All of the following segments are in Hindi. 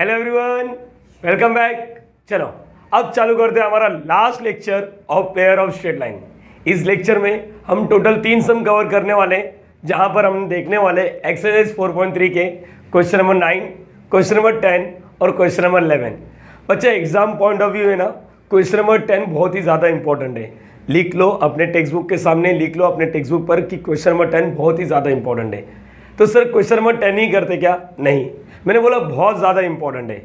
Hello everyone, welcome back. चलो अब चालू करते हैं हमारा last lecture of pair of straight line. इस लेक्चर में हम टोटल 3 सम कवर करने वाले हैं, जहां पर हम देखने वाले एक्सरसाइज 4.3 के क्वेश्चन नंबर 9, क्वेश्चन नंबर 10 और क्वेश्चन नंबर 11। बच्चा एग्जाम पॉइंट ऑफ व्यू है ना, क्वेश्चन नंबर 10 बहुत ही ज़्यादा इंपॉर्टेंट है। लिख लो अपने टेक्स्ट बुक के सामने, लिख लो अपने टेक्स्ट बुक पर कि क्वेश्चन नंबर 10 बहुत ही ज़्यादा इंपॉर्टेंट है। तो सर क्वेश्चन नंबर 10 ही करते क्या? नहीं, मैंने बोला बहुत ज़्यादा इंपॉर्टेंट है।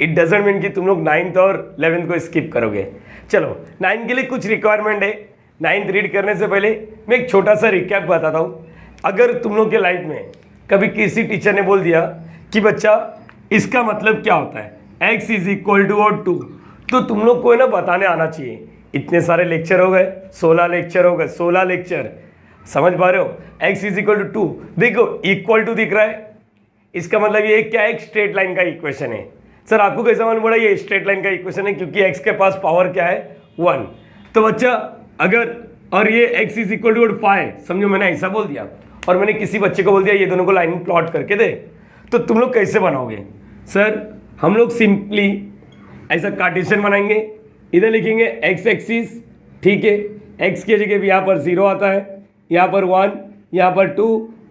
इट डजेंट मीन कि तुम लोग 9th और 11th को स्किप करोगे। चलो 9 के लिए कुछ रिक्वायरमेंट है। 9th रीड करने से पहले मैं एक छोटा सा रिकैप बताता हूँ। अगर तुम लोग के लाइफ में कभी किसी टीचर ने बोल दिया कि बच्चा इसका मतलब क्या होता है, x इज इक्वल टू और 2, तो तुम लोग को ना बताने आना चाहिए। इतने सारे लेक्चर हो गए, 16 लेक्चर हो गए, 16 लेक्चर, समझ पा रहे हो? x इज इक्वल टू 2, देखो इक्वल टू दिख रहा है, इसका मतलब ये क्या है? एक स्ट्रेट लाइन का इक्वेशन है। सर आपको कैसे मालूम पड़ा ये स्ट्रेट लाइन का इक्वेशन है? क्योंकि x के पास पावर क्या है? 1। तो बच्चा अगर और ये x इज इक्वल टू 5, समझो मैंने ऐसा बोल दिया और मैंने किसी बच्चे को बोल दिया ये दोनों को लाइन प्लॉट करके दे, तो तुम लोग कैसे बनाओगे? सर हम लोग सिंपली ऐसा कार्टेशियन बनाएंगे। इधर लिखेंगे x एक्सिस, ठीक है, x की जगह भी यहाँ पर 0 आता है, यहाँ पर 1, यहाँ पर 2,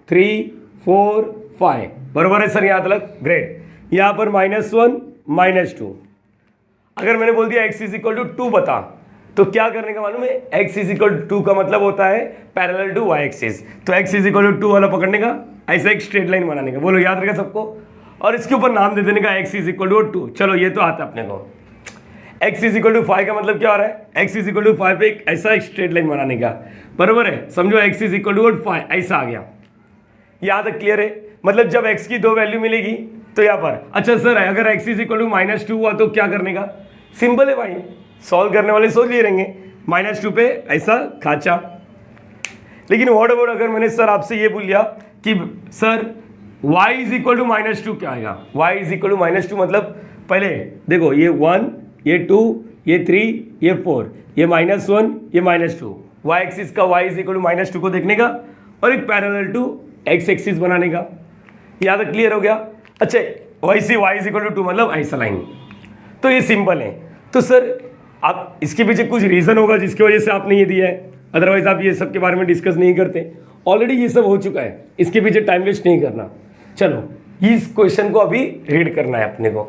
3, 4, 5, बराबर है सर यहाँ तक? ग्रेट। यहाँ पर -1, -2। अगर मैंने बोल दिया x इज इक्वल टू 2 बता, तो क्या करने का मालूम है? x इज इक्वल टू 2 का मतलब होता है पैरेलल टू y एक्सिस। तो x इज इक्वल टू 2 वाला पकड़ने का, ऐसा एक स्ट्रेट लाइन बनाने का, बोलो याद रखेगा सबको। और इसके ऊपर नाम दे देने का x इज इक्वल टू 2। चलो ये तो आता है अपने को। x इज इक्वल टू 5 का मतलब क्या हो रहा है? x इज इक्वल टू 5 पे एक ऐसा एक स्ट्रेट लाइन बनाने का, बराबर है? समझो x इज इक्वल टू 5 ऐसा आ गया। यहाँ तक क्लियर है? मतलब जब x की 2 वैल्यू मिलेगी तो यहाँ पर, अच्छा सर अगर x इज इक्वल टू -2 हुआ तो क्या करने का? सिंपल है भाई, सॉल्व करने वाले सोच लिए रहेंगे। -2 पे ऐसा खाचा। लेकिन व्हाट अबाउट अगर मैंने सर आपसे ये बोल दिया कि sir y is equal to -2 क्या आएगा? y इज इक्वल टू -2 मतलब पहले देखो ये 1, ये 2, ये 3, ये 4, ये -1, ये -2, y एक्सिस का y इज इक्वल टू -2 को देखने का और एक पैरेलल टू x एक्सिस बनाने का। यहाँ तक क्लियर हो गया? अच्छा वैसे y इज इक्वल टू 2 मतलब ऐसा लाइन। तो ये सिंपल है। तो सर आप इसके पीछे कुछ रीज़न होगा जिसकी वजह से आपने ये दिया है, अदरवाइज आप ये सब के बारे में डिस्कस नहीं करते। ऑलरेडी ये सब हो चुका है, इसके पीछे टाइम वेस्ट नहीं करना। चलो इस क्वेश्चन को अभी रीड करना है अपने को।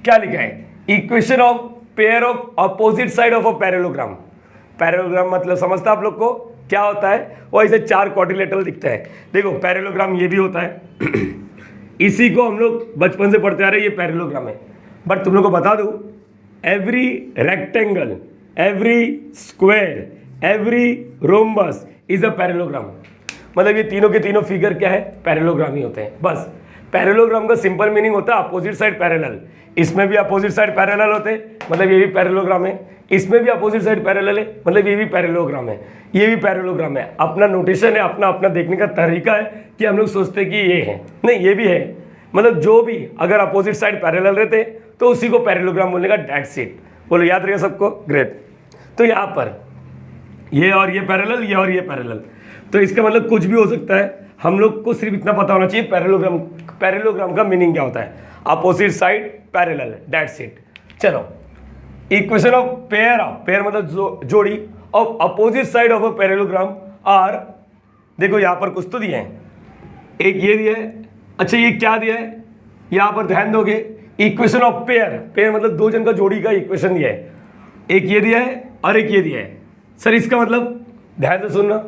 क्या लिखा है? Equation of pair of opposite side of a parallelogram. Parallelogram मतलब समझता आप लोग को क्या होता है? वो ऐसे 4 क्वाड्रिलेटरल दिखता है। देखो पैरेललोग्राम ये भी होता है इसी को हम लोग बचपन से पढ़ते आ रहे हैं, ये पैरेललोग्राम है। बट तुम लोग को बता दूं, every rectangle, every square, every rhombus is a parallelogram. मतलब ये तीनों के तीनों फिगर क्या है? पैरेललोग्राम ही होते हैं। बस पैरेललोग्राम का सिंपल मीनिंग होता है अपोजिट साइड पैरेलल। इसमें भी अपोजिट साइड पैरेलल होते हैं, मतलब ये भी पैरेललोग्राम है। इसमें भी अपोजिट साइड पैरेलल है, मतलब ये भी पैरेललोग्राम है। ये भी पैरेललोग्राम है। अपना नोटेशन है, अपना अपना देखने का तरीका है कि हम लोग सोचते हैं कि ये है, नहीं ये भी है। मतलब जो भी अगर अपोजिट साइड पैरेलल रहते तो उसी को पैरेललोग्राम बोलने का, डेट्स इट। बोलो याद रहेगा सबको? ग्रेट। तो यहाँ पर ये और ये पैरेलल, ये और ये पैरेलल, तो इसका मतलब कुछ भी हो सकता है। हम लोग को सिर्फ इतना पता होना चाहिए पैरेललोग्राम का मीनिंग क्या होता है? Opposite side parallel, that's it. चलो इक्वेशन ऑफ पेयर मतलब जोड़ी of opposite side of a parallelogram are, देखो यहाँ पर कुछ तो दिया है, एक ये दिया है। अच्छा ये क्या दिया है? यहाँ पर ध्यान दोगे, इक्वेशन ऑफ पेयर मतलब 2 जन का जोड़ी का इक्वेशन दिया है। एक ये दिया है और एक ये दिया है। सर इसका मतलब ध्यान से सुनना।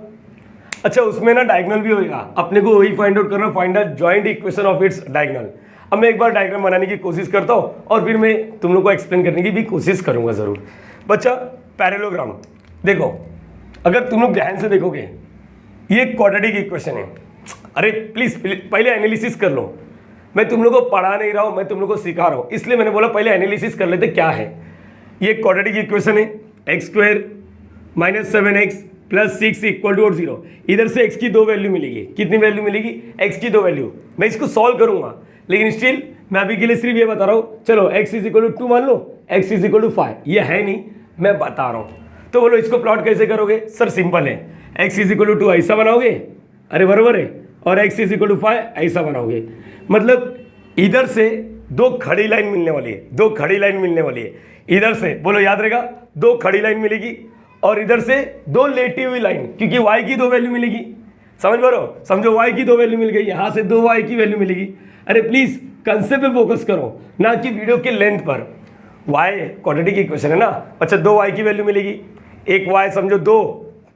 अच्छा उसमें ना डायगोनल भी होगा, अपने को वही फाइंड आउट करना, find out joint equation of its diagonal. अब मैं एक बार डायग्राम बनाने की कोशिश करता हूँ और फिर मैं तुम लोग को एक्सप्लेन करने की भी कोशिश करूँगा ज़रूर। बच्चा पैरेललोग्राम देखो, अगर तुम लोग ध्यान से देखोगे ये क्वाड्रेटिक इक्वेशन है। अरे प्लीज़ पहले एनालिसिस कर लो। मैं तुम लोग को पढ़ा नहीं रहा हूँ, मैं तुम लोग को सिखा रहा हूँ, इसलिए मैंने बोला पहले एनालिसिस कर लेते क्या है। ये क्वाड्रेटिक इक्वेशन है, x² -7x + 6 = 0। इधर से x की 2 वैल्यू मिलेगी। कितनी वैल्यू मिलेगी? x की 2 वैल्यू। मैं इसको सॉल्व करूंगा, लेकिन स्टिल मैं अभी के लिए सिर्फ ये बता रहा हूँ। चलो x = 2 मान लो, x = 5, ये है नहीं, मैं बता रहा हूँ। तो बोलो इसको प्लॉट कैसे करोगे? सर सिंपल है, x = 2 ऐसा बनाओगे, अरे बराबर है, और x = 5 ऐसा बनाओगे। मतलब इधर से दो खड़ी लाइन मिलने वाली है, दो खड़ी लाइन मिलने वाली है। इधर से बोलो, याद रहेगा, दो खड़ी लाइन मिलेगी और इधर से दो लेटी हुई लाइन, क्योंकि y की दो वैल्यू मिलेगी। समझ पा रहे हो? समझो y की दो वैल्यू मिल गई, यहाँ से दो y की वैल्यू मिलेगी। अरे प्लीज कंसेप्ट पे फोकस करो, ना कि वीडियो के लेंथ पर। y क्वाड्रेटिक इक्वेशन है ना। अच्छा, दो y की वैल्यू मिलेगी, एक y समझो दो,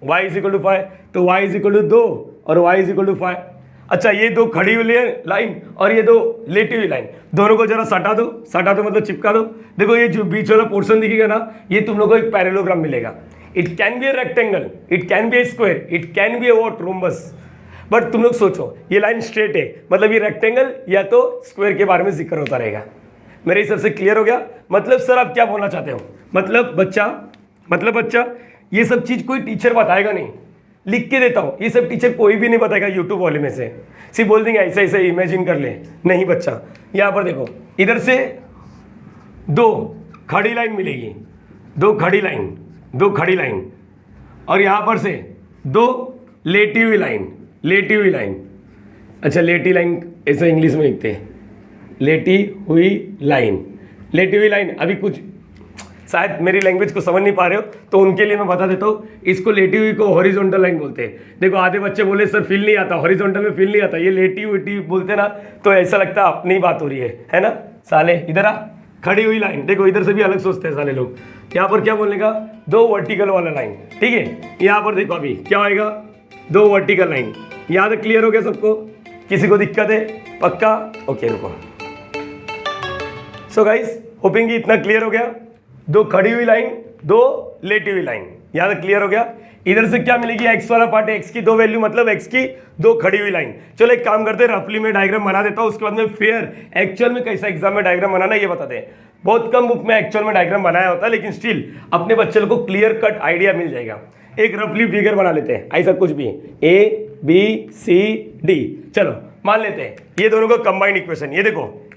y इज इक्वल टू 5, तो y इज इक्वल टू 2 और y इज इक्वल टू 5। अच्छा, ये दो खड़ी हुई लाइन और ये दो लेटी हुई लाइन, दोनों को जरा सटा दो, सटा दो मतलब चिपका दो। देखो ये जो बीच वाला पोर्शन दिखेगा ना, ये तुम लोगों को एक पैरेललोग्राम मिलेगा। It can be a rectangle, it can be A square, it can be A what, rhombus. But तुम लोग सोचो, ये लाइन स्ट्रेट है, मतलब ये रेक्टेंगल या तो स्क्वायर के बारे में जिक्र होता रहेगा। मेरे हिसाब से क्लियर हो गया? मतलब सर आप क्या बोलना चाहते हो? मतलब बच्चा ये सब चीज कोई टीचर बताएगा नहीं, लिख के देता हूँ, ये सब टीचर कोई भी नहीं बताएगा यूट्यूब वाले में से। सिर्फ बोल देंगे ऐसे ऐसे इमेजिन कर ले। नहीं बच्चा, यहाँ पर देखो, इधर से दो खड़ी लाइन मिलेगी, दो खड़ी लाइन और यहाँ पर से दो लेटी हुई लाइन। अच्छा, लेटी लाइन ऐसे इंग्लिश में लिखते हैं, लेटी हुई लाइन। अभी कुछ शायद मेरी लैंग्वेज को समझ नहीं पा रहे हो, तो उनके लिए मैं बता देता हूँ, इसको लेटी हुई को हॉरिजॉन्टल लाइन बोलते हैं। देखो आधे बच्चे बोले सर फील नहीं आता, हॉरिजॉन्टल में फील नहीं आता, ये लेटी हुई बोलते ना, तो ऐसा लगता है अपनी बात हो रही है ना। साले इधर आ, खड़ी हुई लाइन। देखो इधर से भी अलग सोचते हैं साले लोग। यहाँ पर क्या बोलने का, दो वर्टिकल वाला लाइन, ठीक है। यहाँ पर देखो अभी क्या होएगा, दो वर्टिकल लाइन। यहाँ तक क्लियर हो गया सबको? किसी को दिक्कत है? पक्का? ओके रुको। सो गाइस, होपिंग इतना क्लियर हो गया। दो खड़ी हुई लाइन, दो लेटी हुई लाइन, यहाँ तक क्लियर हो गया। इधर से क्या मिलेगी, x वाला पार्ट है, x की दो वैल्यू मतलब x की दो खड़ी हुई लाइन। चलो एक काम करते हैं, रफली में डायग्राम बना देता हूँ, उसके बाद में फिर एक्चुअल में कैसा एग्जाम में डायग्राम बनाना ये बताते हैं। बहुत कम बुक में एक्चुअल में डायग्राम बनाया होता है, लेकिन स्टिल अपने बच्चे को क्लियर कट आइडिया मिल जाएगा। एक रफली फिगर बना लेते हैं, ऐसा कुछ भी, ABCD। चलो मान लेते हैं ये दोनों का कंबाइंड इक्वेशन, ये देखो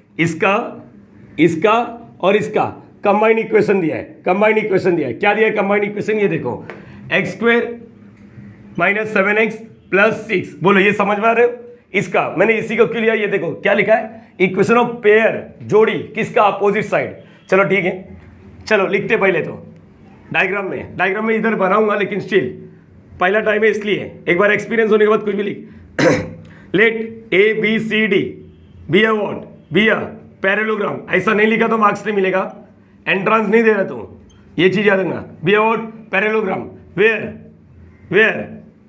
इसका और इसका कंबाइंड इक्वेशन दिया है। क्या दिया है कंबाइंड इक्वेशन? ये देखो x² - 7x + 6। बोलो ये समझ में आ रहे हो? इसका मैंने इसी को क्यों लिया, ये देखो क्या लिखा है, इक्वेशन ऑफ पेयर, जोड़ी, किसका, अपोजिट साइड। चलो ठीक है, चलो लिखते पहले तो डायग्राम में इधर बनाऊंगा, लेकिन स्टिल पहला टाइम है इसलिए एक बार एक्सपीरियंस होने के बाद कुछ भी लिख। Let ABCD be a parallelogram. ऐसा नहीं लिखा तो मार्क्स नहीं मिलेगा, एंट्रांस नहीं दे रहा तुम, ये चीज याद रखना। Be a parallelogram where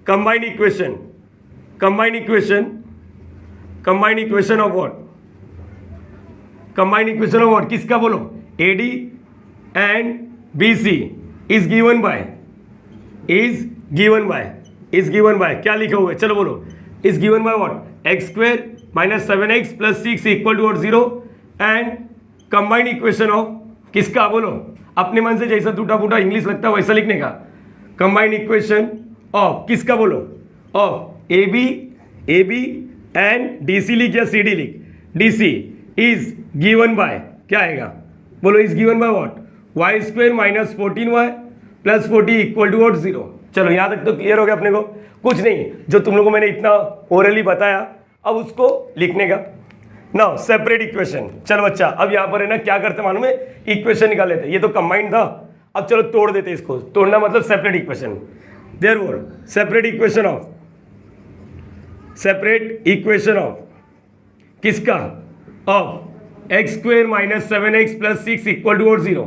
combined equation of what, किसका बोलो, AD and BC is given by क्या लिखा हुआ है, चलो बोलो, is given by what, x² - 7x + 6 = 0 and combined equation of किसका, बोलो अपने मन से जैसा टूटा फूटा इंग्लिश लगता है वैसा लिखने का। कंबाइंड इक्वेशन ऑफ किसका, बोलो, ऑफ AB एंड DC लिख या CD लिख, DC इज गिवन बाय, क्या आएगा, बोलो, is given by what, y² - 14y + 40 = 0। चलो यहाँ तक तो क्लियर हो गया अपने को? कुछ नहीं, जो तुम लोगों को मैंने इतना ओरली बताया, अब उसको लिखने का। Now separate equation. चलो बच्चा, अब यहाँ पर है ना क्या करते मालूम है, इक्वेशन निकाल लेते। ये तो कंबाइंड था, अब चलो तोड़ देते इसको। तोड़ना मतलब separate equation. Therefore separate equation of किसका, ऑफ x² - 7x + 6 = 0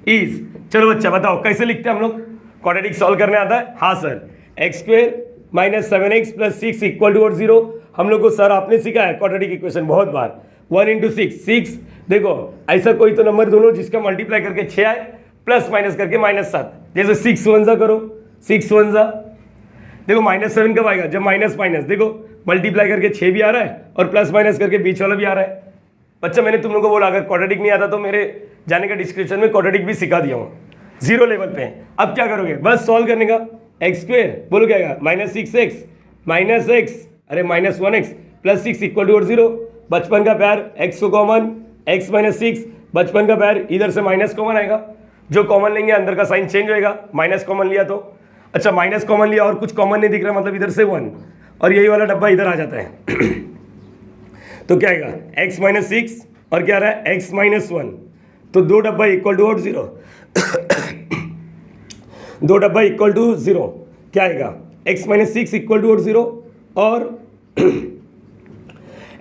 इज, चलो बच्चा बताओ कैसे लिखते हैं हम लोग, क्वाड्रेटिक सॉल्व करने आता है? हाँ सर, x² - 7x + 6 = 0 हम लोग को सर आपने सिखाया क्वाड्रेटिक इक्वेशन बहुत बार। 1 × 6 देखो, ऐसा कोई तो नंबर दोनों जिसका मल्टीप्लाई करके 6 आए, प्लस माइनस करके -7। जैसे 6 1 जा करो, 6 1 जा, देखो -7 कब आएगा, जब माइनस देखो मल्टीप्लाई करके 6 भी आ रहा है और प्लस माइनस करके बीच वाला भी आ रहा है। बच्चा मैंने तुम लोगों को बोला अगर क्वाड्रेटिक नहीं आता तो मेरे जाने का डिस्क्रिप्शन में क्वाड्रेटिक भी सिखा दिया हूँ 0 लेवल पे। अब क्या करोगे, बस सॉल्व करने का। x² बोलो क्या आएगा, -6x -x अरे -1x + 6 = 0। बचपन का प्यार, x को कॉमन, x - 6 बचपन का प्यार, इधर से माइनस कॉमन आएगा, जो कॉमन लेंगे अंदर का साइन चेंज होएगा, माइनस कॉमन लिया तो। अच्छा माइनस कॉमन लिया और कुछ कॉमन नहीं दिख रहा, मतलब इधर से 1 और यही वाला डब्बा इधर आ जाता है तो क्या आएगा, x - 6 और क्या आ रहा है x -1, तो 2 डब्बा इक्वल टू 0, 2 डब्बा इक्वल टू 0 क्या आएगा x -6 इक्वल टू 0 और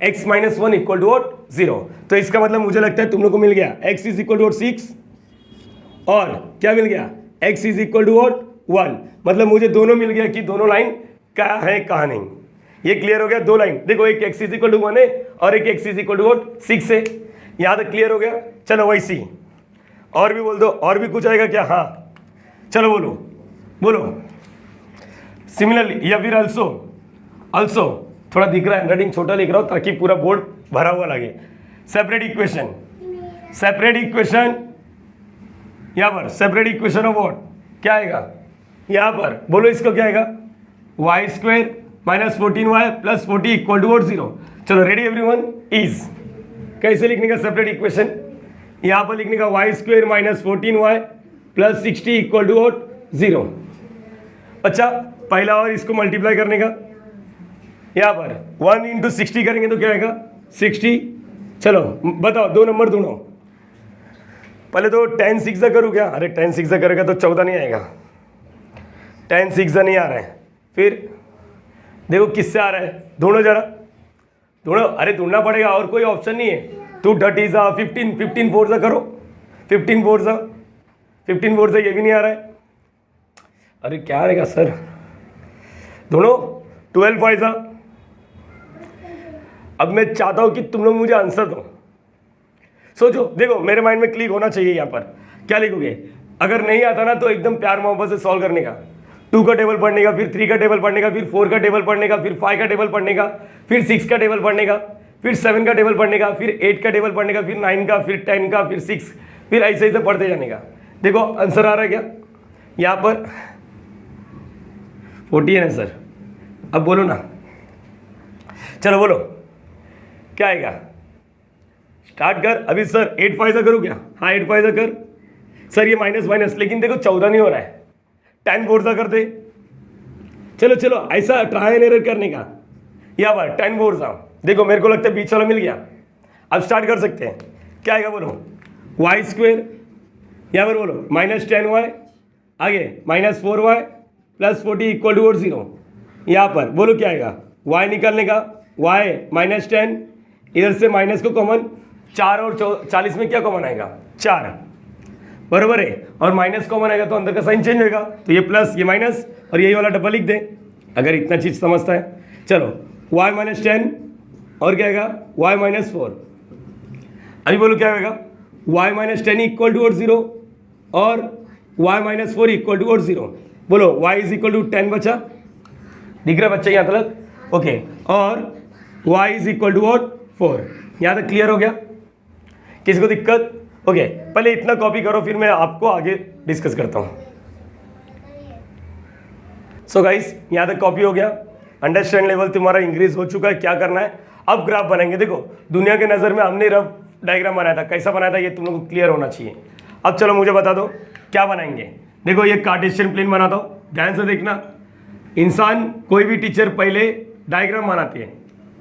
x -1 इक्वल टू 0। तो इसका मतलब मुझे लगता है तुम लोग को मिल गया x इज इक्वल टू 6 और क्या मिल गया x इज इक्वल टू 1। मतलब मुझे दोनों मिल गया कि दोनों लाइन क्या है कहाँ नहीं। ये क्लियर हो गया, दो लाइन देखो, एक x इज इक्वल टू 1 है और एक x इज इक्वल टू 6 है। यहाँ तक क्लियर हो गया। चलो वैसी और भी बोल दो, और भी कुछ आएगा क्या? हाँ चलो बोलो बोलो। सिमिलरली या फिर अल्सो थोड़ा दिख रहा है, हैंडराइटिंग छोटा लिख रहा हूँ ताकि पूरा बोर्ड भरा हुआ लगे। सेपरेट इक्वेशन यहाँ पर, सेपरेट इक्वेशन ऑफ व्हाट क्या आएगा यहाँ पर, बोलो इसको क्या आएगा y² - 14y + 40 इक्वल टू 0। चलो रेडी एवरीवन? इज कैसे लिखने का सेपरेट इक्वेशन? यहाँ पर लिखने का y² - 14y + 60 इक्वल टू 0। अच्छा पहला और इसको मल्टीप्लाई करने का, यहाँ पर 1 × 60 करेंगे तो क्या आएगा 60। चलो बताओ दो नंबर ढूंढो। पहले तो 10 6 करूँ क्या? अरे 10 6 करेगा तो 14 नहीं आएगा, 10 6 नहीं आ रहा है। फिर देखो किससे आ रहा है, ढूंढो जरा, ढूंढो। अरे ढूंढना पड़ेगा, और कोई ऑप्शन नहीं है। 2 30 15 15 4 करो, 15 4 ये भी नहीं आ रहा है। अरे क्या आएगा सर, ढूंढो। 12 5। अब मैं चाहता हूं कि तुम लोग मुझे आंसर दो, सोचो। देखो मेरे माइंड में क्लिक होना चाहिए। यहाँ पर क्या लिखोगे? अगर नहीं आता ना तो एकदम प्यार मोहब्बत से सॉल्व करने का। 2 का टेबल पढ़ने का, फिर 3 का टेबल पढ़ने का, फिर 4 का टेबल पढ़ने का, फिर 5 का टेबल पढ़ने का, फिर 6 का टेबल पढ़ने का, फिर 7 का टेबल पढ़ने का, फिर 8 का टेबल पढ़ने का, फिर 9 का, फिर 10 का, फिर 6, फिर ऐसे ऐसे पढ़ते जाने का। देखो आंसर आ रहा है क्या? यहाँ पर 40 है ना सर? अब बोलो ना, चलो बोलो क्या आएगा? स्टार्ट कर अभी सर। 8 5 करूँ क्या? हाँ 8 5 कर सर। ये माइनस, लेकिन देखो 14 नहीं हो रहा है। 10 4 कर दे। चलो ऐसा ट्राई एंड एरर करने का। यहाँ पर 10 4 देखो मेरे को लगता है बीच वाला मिल गया। अब स्टार्ट कर सकते हैं। क्या आएगा बोलो? y², यहाँ पर बोलो -10y, आगे -4y + 40 इक्वल टू 0। यहाँ पर बोलो क्या आएगा? y निकालने का, y -10, इधर से माइनस को कॉमन, 4 और 40 में क्या कॉमन आएगा? 4, बराबर है। और माइनस कॉमन आएगा तो अंदर का साइन चेंज होगा, तो ये प्लस ये माइनस और यही वाला डब्बा लिख दे अगर इतना चीज़ समझता है। चलो y -10 और क्या आएगा? y -4। अभी बोलो क्या आएगा? y -10 इक्वल टू 0 और y -4 इक्वल टू 0। बोलो y इज इक्वल टू 10 बचा, दिख रहा है बच्चा यहाँ तक? ओके। और y इज इक्वल टू 4। यहाँ तक क्लियर हो गया? किसी को दिक्कत? ओके पहले इतना कॉपी करो, फिर मैं आपको आगे डिस्कस करता हूँ। सो गाइस यहाँ तक कॉपी हो गया, अंडरस्टैंड लेवल तुम्हारा इंक्रीज हो चुका है। क्या करना है? अब ग्राफ बनाएंगे। देखो दुनिया के नज़र में हमने रफ डायग्राम बनाया था, कैसा बनाया था ये तुम लोग को क्लियर होना चाहिए। अब चलो मुझे बता दो क्या बनाएंगे। देखो ये कार्टेशियन प्लेन बनाता हूँ, ध्यान से देखना। इंसान कोई भी टीचर पहले डायग्राम बनाती है,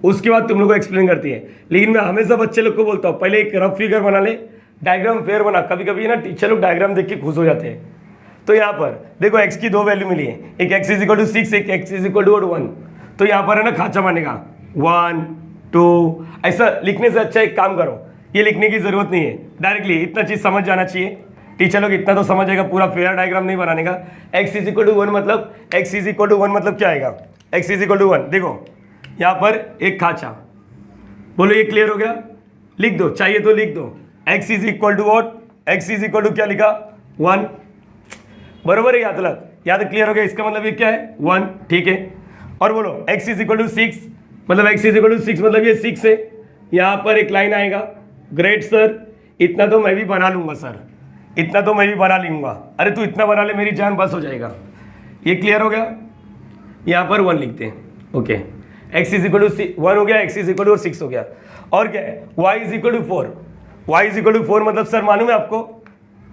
उसके बाद तुम लोग को एक्सप्लेन करती है। लेकिन मैं हमेशा बच्चे लोग को बोलता हूँ पहले एक रफ फिगर बना ले, डायग्राम फेयर बना। कभी कभी ना टीचर लोग डायग्राम देख के खुश हो जाते हैं। तो यहाँ पर देखो x की 2 वैल्यू मिली है, एक x इज इक्वल टू 6, एक x इज इक्वल टू 1। तो यहाँ पर है ना खाचा मानेगा 1 2, ऐसा लिखने से अच्छा एक काम करो, ये लिखने की जरूरत नहीं है, डायरेक्टली इतना चीज़ समझ जाना चाहिए। टीचर लोग इतना तो समझ जाएगा, पूरा फेयर डायग्राम नहीं बनाने का। x इज इक्वल टू 1 मतलब, x इज इक्वल टू 1 मतलब क्या आएगा? x is equal to 1। देखो यहाँ पर एक खाचा, बोलो ये क्लियर हो गया? लिख दो, चाहिए तो लिख दो। x is equal to what? x is equal to क्या लिखा? 1, बरोबर है? यहाँ तक क्लियर हो गया? इसका मतलब ये क्या है? 1, ठीक है। और बोलो x इज इक्वल टू 6 मतलब, x इज इक्वल टू 6 मतलब ये 6 है। यहाँ पर एक लाइन आएगा, ग्रेट सर, इतना तो मैं भी बना लूंगा सर, इतना तो मैं भी बना लूंगा। अरे तू इतना बना ले, मेरी जान बस हो जाएगा। ये क्लियर हो गया? यहाँ पर 1 लिखते हैं, okay. x is equal to 1 हो गया, x इज इक्वल टू 6 हो गया। और क्या है? y is equal to 4, y is equal to 4 मतलब सर मालूम है आपको,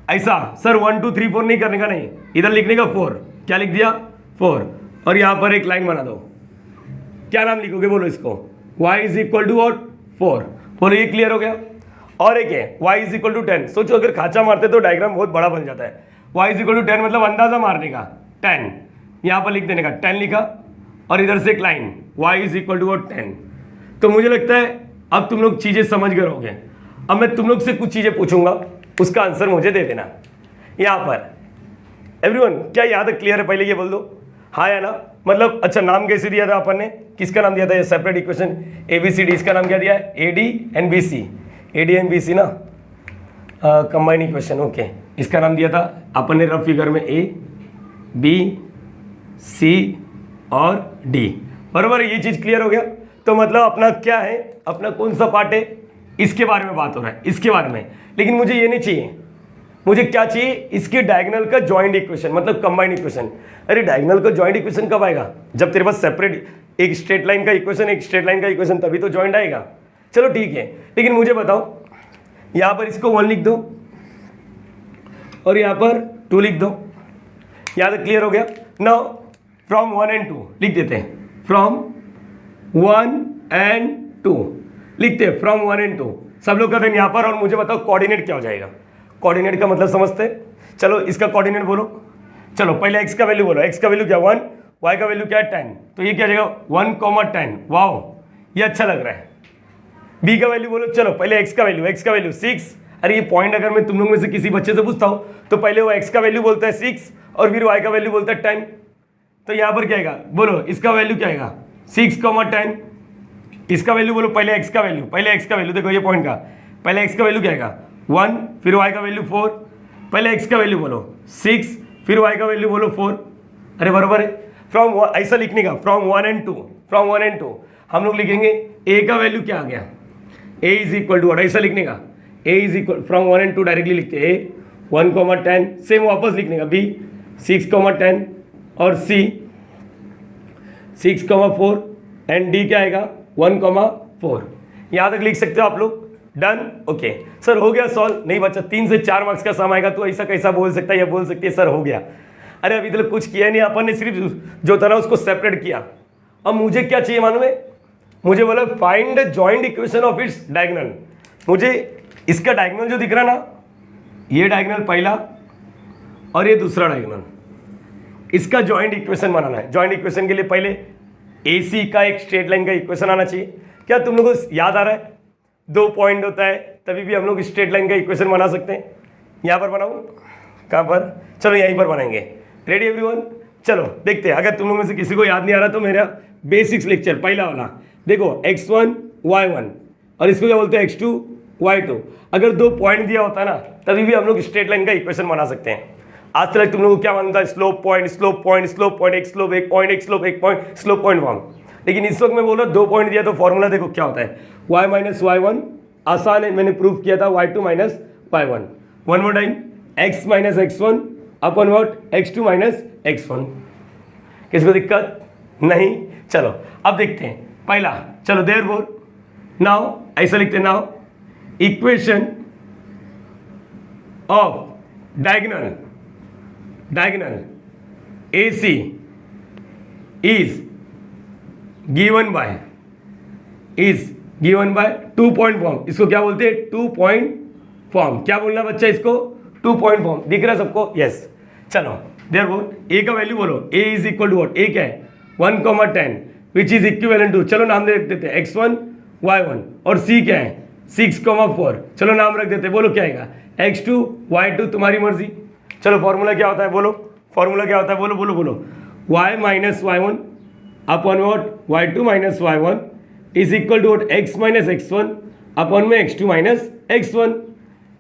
ऐसा सर 1 2 3 4 नहीं करने का, नहीं, इधर लिखने का 4। क्या लिख दिया? 4। और यहाँ पर एक लाइन बना दो, क्या नाम लिखोगे बोलो इसको? y is equal to what? 4। बोलो ये क्लियर हो गया? और एक है y इज इक्वल टू 10। सोचो अगर खाचा मारते तो डायग्राम बहुत बड़ा बन जाता है। y इज इक्वल टू 10 मतलब अंदाजा मारने का 10, यहाँ पर लिख देने का 10 लिखा और इधर से एक line y is equal to 10। तो मुझे लगता है अब तुम लोग चीज़ें समझ गए होगे। अब मैं तुम लोग से कुछ चीज़ें पूछूंगा, उसका आंसर मुझे दे देना। यहाँ पर एवरीवन क्या याद है, क्लियर है? पहले ये बोल दो हाँ या ना। मतलब अच्छा नाम कैसे दिया था अपन ने, किसका नाम दिया था? ये सेपरेट इक्वेशन ABCD, इसका नाम क्या दिया है? AD and BC, AD and BC ना, कंबाइन इक्वेशन। ओके, इसका नाम दिया था अपन ने रफ फिगर में A B C और D, बराबर। ये चीज़ क्लियर हो गया। तो मतलब अपना क्या है, अपना कौन सा पार्ट है, इसके बारे में बात हो रहा है, इसके बारे में। लेकिन मुझे ये नहीं चाहिए, मुझे क्या चाहिए? इसके डायगोनल का जॉइंट इक्वेशन, मतलब कंबाइंड इक्वेशन। अरे डायगोनल का जॉइंट इक्वेशन कब आएगा? जब तेरे पास सेपरेट एक स्ट्रेट लाइन का इक्वेशन, एक स्ट्रेट लाइन का इक्वेशन, तभी तो जॉइंट आएगा। चलो ठीक है, लेकिन मुझे बताओ, यहाँ पर इसको 1 लिख दो और यहाँ पर 2 लिख दो। यहाँ तक क्लियर हो गया? नाउ फ्रॉम 1 and 2 लिख देते हैं, फ्रॉम 1 and 2 लिखते हैं, फ्रॉम 1 and 2 सब लोग करते हैं यहाँ पर। और मुझे बताओ कोऑर्डिनेट क्या हो जाएगा? कोऑर्डिनेट का मतलब समझते हैं? चलो इसका कोऑर्डिनेट बोलो। चलो पहले x का वैल्यू बोलो। x का वैल्यू क्या 1, y का वैल्यू क्या है 10, तो ये क्या जाएगा 1,10। वाओ ये अच्छा लग रहा है। b का वैल्यू बोलो। चलो पहले x का वैल्यू 6। अरे ये पॉइंट अगर मैं तुम लोग में से किसी बच्चे से पूछता हूँ तो पहले वो x का वैल्यू बोलता है 6 और फिर y का वैल्यू बोलता है 10। तो यहाँ पर क्या आएगा बोलो, इसका वैल्यू क्या आएगा 6,10। इसका वैल्यू बोलो, पहले x का वैल्यू देखो ये पॉइंट का, पहले x का वैल्यू क्या आएगा 1, फिर y का वैल्यू 4। पहले x का वैल्यू बोलो 6, फिर y का वैल्यू बोलो 4। अरे बराबर है। फ्रॉम ऐसा लिखने का, फ्रॉम 1 and 2, फ्रॉम 1 and 2 हम लोग लिखेंगे a का वैल्यू क्या आ गया, a इज इक्वल टू, ऐसा लिखने का a is equal, from 1 and 2 directly लिखते हैं a 1,10, सेम वापस लिखने का b 6,10 और c 6,4 एंड d क्या आएगा 1,4। यहाँ तक लिख सकते हो आप लोग। डन। ओके सर हो गया सॉल्व? नहीं बच्चा, 3 से 4 मार्क्स का सम आएगा, तो ऐसा कैसा बोल सकता है या बोल सकती है सर हो गया। अरे अभी तक कुछ किया नहीं, अपन ने सिर्फ जो था ना उसको सेपरेट किया। अब मुझे क्या चाहिए मालूम है? मुझे बोला find the joint equation of its diagonal. मुझे इसका डायगोनल जो दिख रहा ना, ये डायगोनल पहला और ये दूसरा डायगोनल, इसका जॉइंट इक्वेशन बनाना है। जॉइंट इक्वेशन के लिए पहले AC का एक स्ट्रेट लाइन का इक्वेशन आना चाहिए। क्या तुम लोगों को याद आ रहा है? 2 पॉइंट होता है तभी भी हम लोग स्ट्रेट लाइन का इक्वेशन बना सकते हैं। यहाँ पर बनाऊँ? कहाँ पर? चलो यहीं पर बनाएंगे। Ready everyone? चलो देखते हैं। अगर तुम लोग में से किसी को याद नहीं आ रहा तो मेरा बेसिक्स लेक्चर पहला वाला देखो, x1 y1 और इसको क्या बोलते हैं x2 y2। अगर 2 पॉइंट दिया होता ना तभी भी हम लोग स्ट्रेट लाइन का इक्वेशन बना सकते हैं। आज तक तुम लोगों को क्या मानता है? Slope point, slope point, slope point, एक स्लोप एक पॉइंट, एक स्लोप एक पॉइंट, स्लोप पॉइंट फॉर्म। लेकिन इस वक्त मैं बोल रहा हूँ 2 पॉइंट दिया तो फॉर्मूला देखो क्या होता है, y माइनस y1 आसान है, मैंने प्रूफ किया था y2 minus y1। One more time, x minus x1 upon what x2 minus x1। किसको दिक्कत नहीं? चलो अब देखते हैं पहला। चलो देयरफॉर नाउ ऐसा लिखते हैं, now equation of diagonal AC is given by 2 point form। इसको क्या बोलते हैं? 2 point form। क्या बोलना बच्चा इसको? 2 point form। दिख रहा है सबको? यस। चलो देयरफॉर a का वैल्यू बोलो, a is equal to what? a क्या है 1,10 विच इज इक्विवेलेंट टू, चलो नाम दे देते हैं x1 y1 और c क्या है 6,4। चलो नाम रख देते हैं, बोलो क्या आएगा x2 y2, तुम्हारी मर्जी। चलो फॉर्मूला क्या होता है बोलो, फॉर्मूला क्या होता है बोलो बोलो बोलो, y minus y1 upon what y2 minus y1 is equal to what x minus x1 upon में x2 माइनस x1।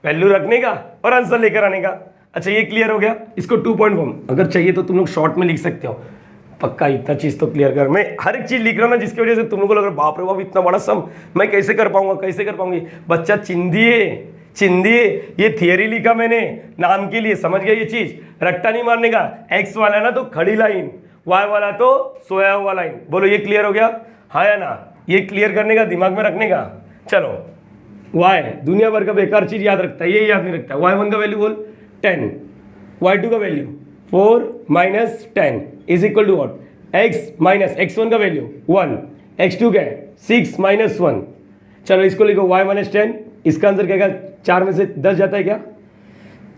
वैल्यू रखने का और आंसर लेकर आने का। अच्छा ये क्लियर हो गया। इसको 2 पॉइंट फॉर्म अगर चाहिए तो तुम लोग शॉर्ट में लिख सकते हो। पक्का इतना चीज़ तो क्लियर कर, मैं हर एक चीज़ लिख रहा हूँ ना जिसकी वजह से तुम लोग को लग रहा है बाप रे बाप इतना बड़ा सम मैं कैसे कर पाऊंगा, कैसे कर पाऊंगी। बच्चा चिंदिए ये थियरी लिखा मैंने नाम के लिए, समझ गया ये चीज़। रट्टा नहीं मारने का, एक्स वाला ना तो खड़ी लाइन, वाई वाला तो सोया हुआ लाइन। बोलो ये क्लियर हो गया हाँ या ना? ये क्लियर करने का, दिमाग में रखने का। चलो वाई दुनिया भर का बेकार चीज़ याद रखता है, ये याद नहीं रखता। y1 का वैल्यू बोल 10, y2 का value 4 minus 10 is equal to what x minus x1 का वैल्यू 1, x2 क्या है 6 माइनस 1। चलो इसको लिखो y माइनस 10 इसका आंसर क्या आएगा, 4 में से 10 जाता है क्या,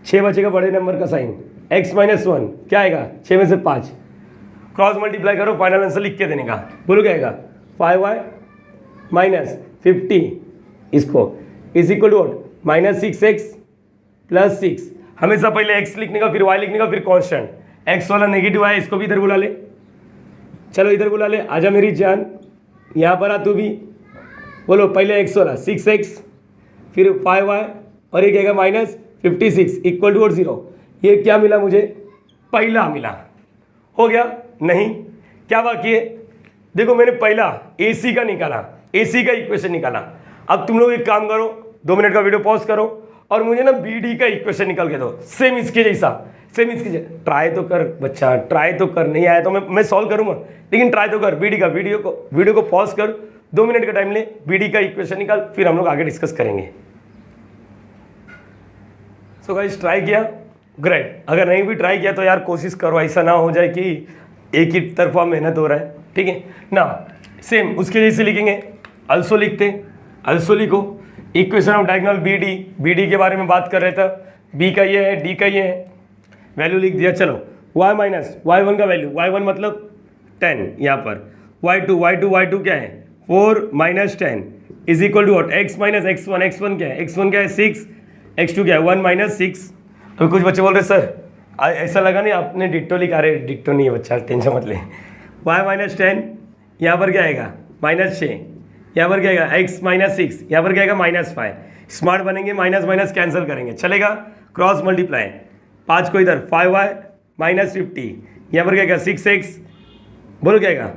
6 बचेगा बड़े नंबर का साइन, x माइनस 1 क्या आएगा, 6 में से 5, क्रॉस मल्टीप्लाई करो, फाइनल आंसर लिख के देने का, बोलो क्या आएगा, 5y माइनस 50 इसको is equal to minus 6x plus 6, हमेशा पहले x लिखने का फिर y लिखने का फिर कांस्टेंट, x वाला नेगेटिव आया इसको भी इधर बुला ले, चलो इधर बुला ले, आजा मेरी जान, यहाँ पर आ तू भी, बोलो पहले x वाला 6x फिर 5y और ये क्या माइनस 56 इक्वल टू 0, ये क्या मिला मुझे, पहला मिला, हो गया, नहीं क्या बाकी है, देखो मैंने पहला AC का निकाला, AC का इक्वेशन निकाला, अब तुम लोग एक काम करो, 2 मिनट का वीडियो पॉज करो और मुझे ना BD का इक्वेशन निकाल के दो, सेम इसके जैसा, सेम इसके जैसा, ट्राई तो कर बच्चा, ट्राई तो कर, नहीं आया तो मैं सॉल्व करूँगा, लेकिन ट्राई तो कर, BD का, वीडियो को पॉज कर, 2 मिनट का टाइम ले, BD का इक्वेशन निकाल, फिर हम लोग आगे डिस्कस करेंगे। सो गाइस ट्राई किया, ग्रेट, अगर नहीं भी ट्राई किया तो यार कोशिश करो, ऐसा ना हो जाए कि एक ही तरफा मेहनत हो रहा है, ठीक है ना, सेम उसके जैसे लिखेंगे, अल्सो लिखते, अल्सो लिखो, इक्वेशन ऑफ डायगोनल BD के बारे में बात कर रहे थे, B का ये है, D का ये है, वैल्यू लिख दिया, चलो y माइनस y1 का वैल्यू, y1 मतलब 10 यहाँ पर, y2 क्या है 4 minus 10 is equal to what, x minus x1 क्या है, x1 क्या है 6, x2 क्या है 1 माइनस 6। अभी कुछ बच्चे बोल रहे सर ऐसा लगा नहीं आपने डिट्टो लिखा, रहे डिट्टो नहीं है बच्चा, टेंशन मत ले, y माइनस 10 यहाँ पर क्या आएगा माइनस 6, यहाँ पर क्या आएगा x माइनस 6, यहाँ पर क्या आएगा माइनस 5, स्मार्ट बनेंगे, माइनस माइनस कैंसिल करेंगे, चलेगा, क्रॉस मल्टीप्लाई, 5 को इधर 5y माइनस 50, यहाँ पर क्या आएगा 6x, बोलो क्या आएगा,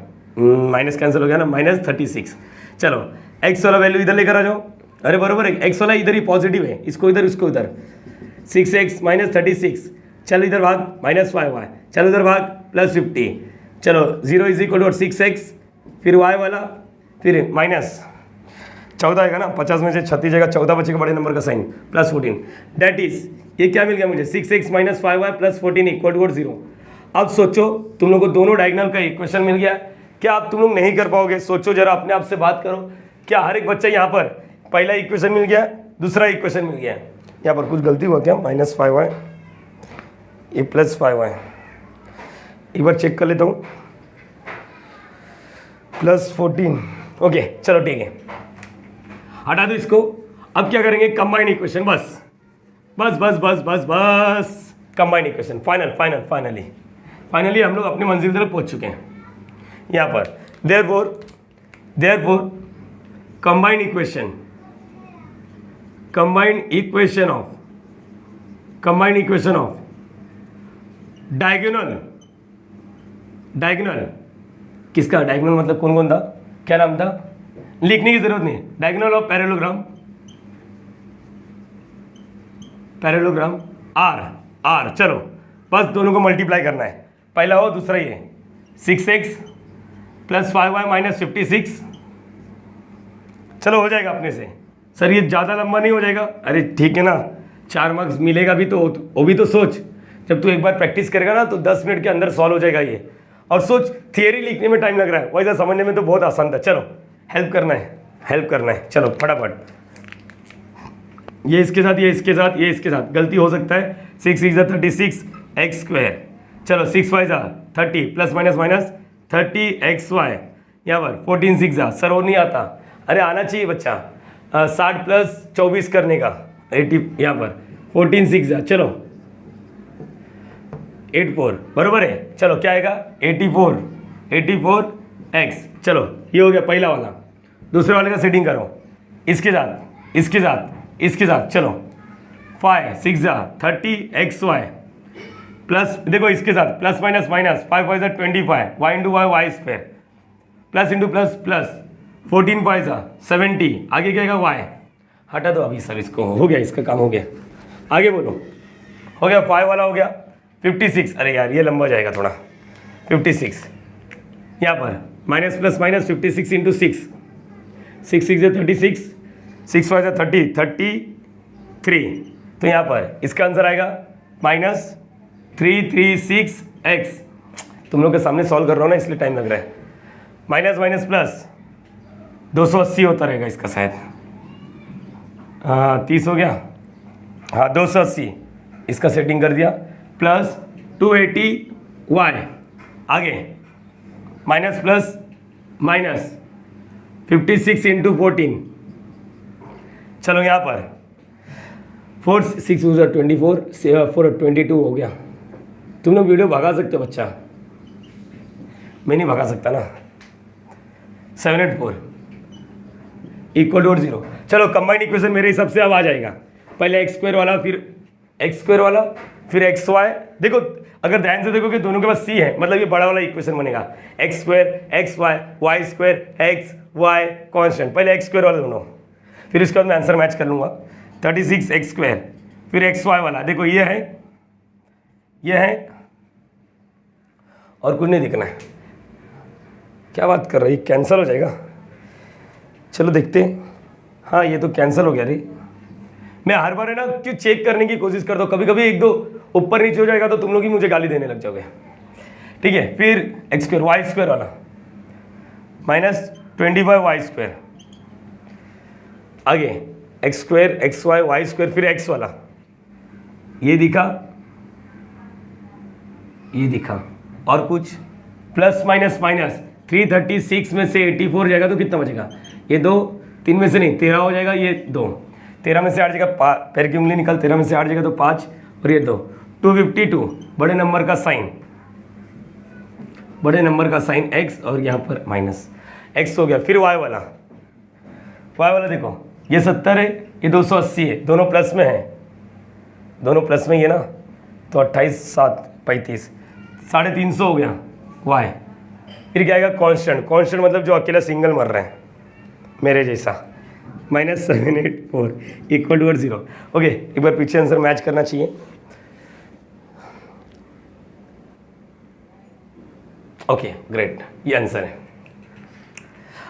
माइनस कैंसिल हो गया ना, माइनस 36, चलो x वाला वैल्यू इधर लेकर आ जाओ, अरे बरोबर है, x वाला इधर ही पॉजिटिव है, इसको इधर उसको इधर, 6x माइनस 36, चलो इधर भाग माइनस 5y, चलो इधर भाग प्लस 50, चलो 0 इज इक्वल टू 6x, फिर y वाला, फिर माइनस 14 आएगा ना, 50 में से 36 जाएगा, 14 बचेगा बड़े नंबर का साइन, प्लस 14, डैट इज ये क्या मिल गया मुझे, 6x minus 5y plus 14 equal to 0। अब सोचो तुम लोग को दोनों डायगोनल का इक्वेशन मिल गया, क्या आप तुम लोग नहीं कर पाओगे, सोचो जरा अपने आप से बात करो, क्या हर एक बच्चा यहाँ पर पहला इक्वेशन मिल गया, दूसरा इक्वेशन मिल गया, यहाँ पर कुछ गलती हुआ क्या, माइनस 5y ये प्लस 5y, एक बार चेक कर लेता हूँ, प्लस 14, ओके चलो ठीक है, हटा दो इसको। अब क्या करेंगे, कंबाइन इक्वेशन, बस बस बस बस बस बस कंबाइन इक्वेशन, फाइनली हम लोग अपनी मंजिल तक पहुँच चुके हैं। यहाँ पर therefore combine equation of diagonal किसका, डायगोनल मतलब कौन था, क्या नाम था, लिखने की जरूरत नहीं, डायगोनल ऑफ पैरेललोग्राम R, चलो बस दोनों को मल्टीप्लाई करना है, पहला हो दूसरा ये 6x प्लस 5y माइनस 56, चलो हो जाएगा अपने से, सर ये ज़्यादा लंबा नहीं हो जाएगा, अरे ठीक है ना, 4 मार्क्स मिलेगा भी तो वो भी तो सोच, जब तू एक बार प्रैक्टिस करेगा ना तो 10 मिनट के अंदर सॉल्व हो जाएगा ये, और सोच थियरी लिखने में टाइम लग रहा है, वैसा समझने में तो बहुत आसान था, चलो हेल्प करना है, चलो फटाफट, ये इसके साथ गलती हो सकता है, 6 इज 36 एक्स स्क्वायर, चलो 6 5 30 प्लस माइनस 30 XY, यहाँ पर 14 6 सर वो नहीं आता, अरे आना चाहिए बच्चा, 60 प्लस 24 करने का 80, यहाँ पर 14 6 चलो 84 बरोबर है, चलो क्या आएगा 84 x, चलो ये हो गया पहला वाला, दूसरे वाले का सेटिंग करो, इसके साथ चलो 5 6 30 XY प्लस, देखो इसके साथ plus minus 5 5 25 y into y square, plus into plus 14 5 70, आगे क्या y, हटा दो अभी सर इसको, हो गया इसका काम हो गया, आगे बोलो, हो गया 5 वाला हो गया 56, अरे यार ये लंबा जाएगा थोड़ा, 56 यहाँ पर माइनस प्लस माइनस 56 इंटू 6 6 36 6 5 33, तो यहाँ पर इसका आंसर आएगा माइनस 336 x, तुम लोग के सामने सॉल्व कर रहा हूँ ना इसलिए टाइम लग रहा है, माइनस प्लस 280 होता रहेगा इसका शायद, 30 हो गया, हाँ 280, इसका सेटिंग कर दिया, प्लस 280 वाई, आगे माइनस प्लस माइनस 56 इंटू 14, चलो यहाँ पर 4 6 24 4 22 हो गया। तुम लोग वीडियो भगा सकते हो बच्चा, मैं नहीं भगा सकता ना। 784 इक्वल टू 0। चलो कंबाइंड इक्वेशन मेरे हिसाब से अब आ जाएगा, पहले एक्स स्क्वायर वाला, फिर एक्स स्क्वायर वाला, फिर एक्स वाई। देखो अगर ध्यान से देखोगे दोनों के पास सी है, मतलब ये बड़ा वाला इक्वेशन बनेगा, x square x y, y square x y constant, पहले एक्स स्क्वायर वाला दोनों, फिर इसके बाद मैं आंसर मैच कर लूँगा। 36 एक्स स्क्वायर, फिर एक्स वाई वाला, देखो ये है और कुछ नहीं दिखना है। क्या बात कर रही, कैंसिल हो जाएगा। चलो देखते हैं, हाँ ये तो कैंसिल हो गया रे। मैं हर बार है ना क्यों चेक करने की कोशिश करता हूँ, कभी कभी एक दो ऊपर नीचे हो जाएगा तो तुम लोग ही मुझे गाली देने लग जाओगे। ठीक है, फिर एक्स स्क्वायर वाई स्क्वायर वाला माइनस 25 वाई स्क्वायर, आगे x square x y y square, फिर एक्स वाला, ये दिखा और कुछ प्लस माइनस माइनस 336 में से 84 जाएगा तो कितना बचेगा, ये 2 3 में से नहीं 13 हो जाएगा, ये 2 13 में से 8 जाएगा, पैर की उंगली निकल, 13 में से 8 जाएगा तो 5 और ये 2 252 बड़े नंबर का साइन x और यहाँ पर माइनस x हो गया। फिर y वाला देखो ये 70 है, ये 280 है, दोनों प्लस में ही है ना, तो 28 7 35 350 हो गया y। फिर क्या आएगा कांस्टेंट मतलब जो अकेला सिंगल मर रहा है मेरे जैसा, -784 इक्वल टू 0। ओके, एक बार पीछे आंसर मैच करना चाहिए। ओके ग्रेट, ये आंसर है।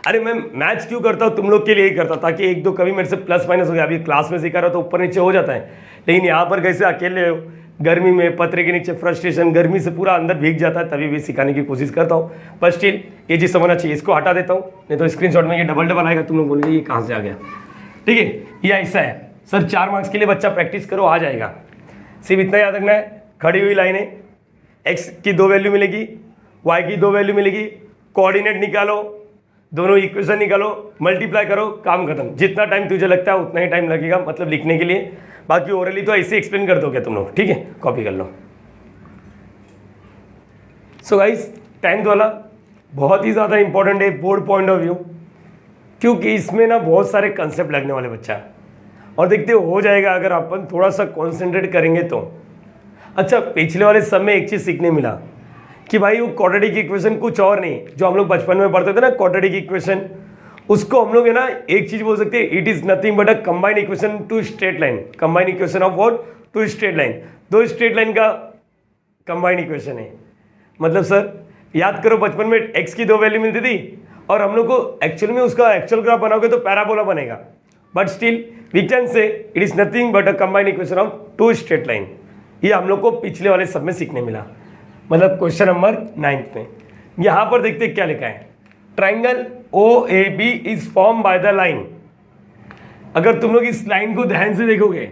अरे मैं मैच क्यों करता हूँ, तुम लोग के लिए ही करता हूँ, ताकि एक दो कभी मेरे से प्लस माइनस हो गया। अभी क्लास में सिखा रहा तो ऊपर नीचे हो जाता है, लेकिन यहाँ पर कैसे अकेले हो, गर्मी में पत्रे के नीचे, फ्रस्ट्रेशन, गर्मी से पूरा अंदर भीग जाता है, तभी भी सिखाने की कोशिश करता हूँ। पर स्टिल ये चीज़ समझना चाहिए, इसको हटा देता हूँ, नहीं तो स्क्रीनशॉट में ये डबल आएगा, तुम लोग बोलेंगे ये कहाँ से आ गया। ठीक है, ये ऐसा है सर, 4 मार्क्स के लिए बच्चा प्रैक्टिस करो, आ जाएगा। सिर्फ इतना याद रखना है, खड़ी हुई लाइनें, एक्स की 2 वैल्यू मिलेगी, वाई की 2 वैल्यू मिलेगी, कोऑर्डिनेट निकालो, दोनों इक्वेशन निकालो, मल्टीप्लाई करो, काम खत्म। जितना टाइम तुझे लगता है उतना ही टाइम लगेगा, मतलब लिखने के लिए। बाकी ओरली तो ऐसे एक्सप्लेन कर दोगे तुम लोग, ठीक है, कॉपी कर लो। सो गाइस 10th वाला बहुत ही ज़्यादा इंपॉर्टेंट है बोर्ड पॉइंट ऑफ व्यू, क्योंकि इसमें ना बहुत सारे कंसेप्ट लगने वाले बच्चा, और देखते हो जाएगा अगर अपन थोड़ा सा कॉन्सेंट्रेट करेंगे तो। अच्छा, पिछले वाले सब में एक चीज़ सीखने मिला कि भाई वो क्वाड्रेटिक इक्वेशन कुछ और नहीं, जो हम लोग बचपन में पढ़ते थे ना क्वाड्रेटिक इक्वेशन, उसको हम लोग है ना एक चीज बोल सकते हैं, it is nothing but a combined equation two straight line. Combined equation of what, two straight line, 2 straight line का कंबाइंड इक्वेशन है। मतलब सर याद करो, बचपन में एक्स की 2 वैल्यू मिलती थी, और हम लोग को एक्चुअल में उसका एक्चुअल ग्राफ बनाओगे तो पैराबोला बनेगा, but still we can say it is nothing but a combined equation of 2 straight line. ये हम लोग को पिछले वाले सब में सीखने मिला, मतलब क्वेश्चन नंबर 9 में। यहाँ पर देखते क्या लिखा है, triangle OAB is form by the line. अगर तुम लोग इस लाइन को ध्यान से देखोगे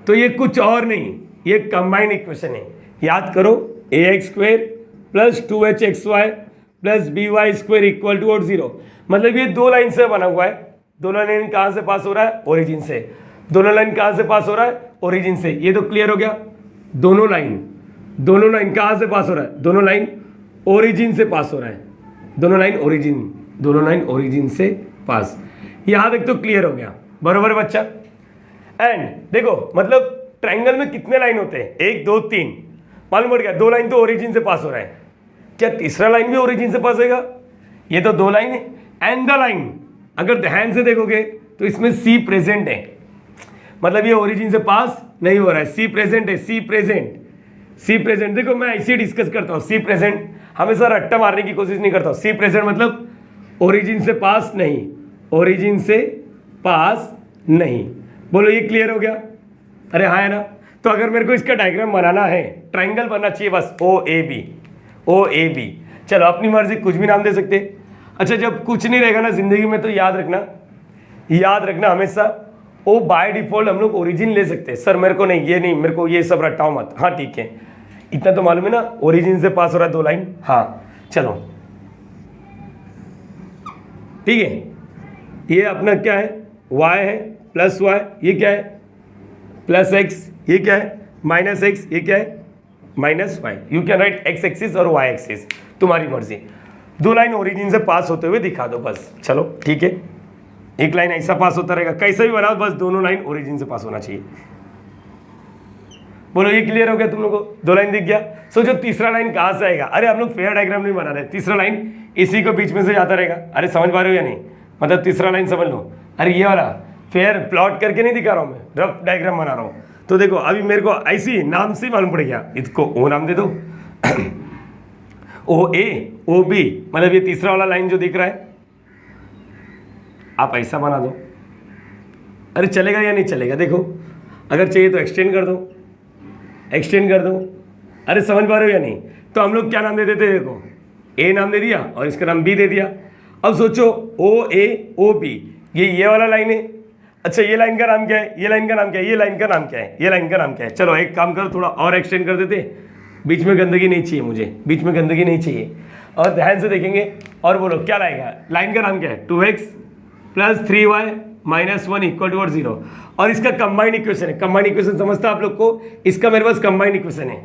तो ये कुछ और नहीं, ये कंबाइंड इक्वेशन है। याद करो, ax² plus 2hxy plus by² equal to 0। मतलब ये 2 लाइन से बना हुआ है। दोनों लाइन कहाँ से पास हो रहा है, ओरिजिन से। दोनों लाइन कहाँ से पास हो रहा है, ओरिजिन से। ये तो क्लियर हो गया। दोनों लाइन कहाँ से पास हो रहा है, दोनों लाइन ओरिजिन से पास हो रहा है। दोनों लाइन ओरिजिन से पास। यहाँ तक तो क्लियर हो गया, बरोबर है बच्चा। एंड देखो, मतलब ट्रायंगल में कितने लाइन होते हैं, 1 2 3, मालूम पड़ गया। 2 लाइन तो ओरिजिन से पास हो रहा है, क्या तीसरा लाइन भी ओरिजिन से पास होगा? ये तो 2 लाइन है। एंड द लाइन, अगर ध्यान से देखोगे तो इसमें सी प्रेजेंट है, मतलब ये ओरिजिन से पास नहीं हो रहा है, सी प्रेजेंट है। सी प्रेजेंट देखो, मैं ऐसे ही डिस्कस करता हूँ। सी प्रेजेंट हमेशा रट्टा मारने की कोशिश नहीं करता हूँ। सी प्रेजेंट मतलब ओरिजिन से पास नहीं, बोलो ये क्लियर हो गया? अरे हाँ है ना। तो अगर मेरे को इसका डायग्राम बनाना है, ट्राइंगल बनना चाहिए बस, OAB। चलो अपनी मर्जी कुछ भी नाम दे सकते। अच्छा, जब कुछ नहीं रहेगा ना जिंदगी में, तो याद रखना हमेशा वो बाय डिफॉल्ट हम लोग ओरिजिन ले सकते हैं। सर मेरे को नहीं, मेरे को ये सब रटाओ मत। हाँ ठीक है, इतना तो मालूम है ना, ओरिजिन से पास हो रहा है 2 लाइन। हाँ चलो ठीक है, ये अपना क्या है, y है प्लस y, ये क्या है प्लस x, ये क्या है माइनस x, ये क्या है minus y। You can write x axis और y एक्सिस, तुम्हारी मर्जी। 2 लाइन ओरिजिन से पास होते हुए दिखा दो बस। चलो ठीक है, एक लाइन ऐसा पास होता रहेगा, कैसा भी बनाओ बस दोनों लाइन ओरिजिन से पास होना चाहिए। बोलो ये क्लियर हो गया तुम लोगों को? 2 लाइन दिख गया। सो जो तीसरा लाइन कहाँ से आएगा? अरे हम लोग फेयर डायग्राम नहीं बना रहे, तीसरा लाइन इसी को बीच में से जाता रहेगा। अरे समझ पा रहे हो या नहीं? मतलब तीसरा लाइन समझ लो। अरे ये वाला फेयर प्लॉट करके नहीं दिखा रहा हूँ मैं, रफ डायग्राम बना रहा हूँ। तो देखो अभी मेरे को ऐसी नाम से मालूम पड़ गया, इसको ओ नाम दे दो ओ ए ओ बी, मतलब ये तीसरा वाला लाइन जो दिख रहा है आप ऐसा बना दो। अरे चलेगा या नहीं चलेगा? देखो अगर चाहिए तो एक्सटेंड कर दो, एक्सटेंड कर दो। अरे समझ पा रहे हो या नहीं? तो हम लोग क्या नाम दे देते, देखो ए नाम दे दिया और इसका नाम बी दे दिया। अब सोचो ओ ए ओ बी, ये वाला लाइन है। अच्छा ये लाइन का नाम क्या है, ये लाइन का नाम क्या है, ये लाइन का नाम क्या है, ये लाइन का नाम क्या है? चलो एक काम करो, थोड़ा और एक्सटेंड कर देते, बीच में गंदगी नहीं चाहिए मुझे, बीच में गंदगी नहीं चाहिए। और ध्यान से देखेंगे और बोलो क्या लाएगा, लाइन का नाम क्या है 2x plus 3y minus 1 equal to 0। और इसका कंबाइंड इक्वेशन है, कंबाइंड इक्वेशन समझता है आप लोग को? इसका मेरे पास कंबाइंड इक्वेशन है।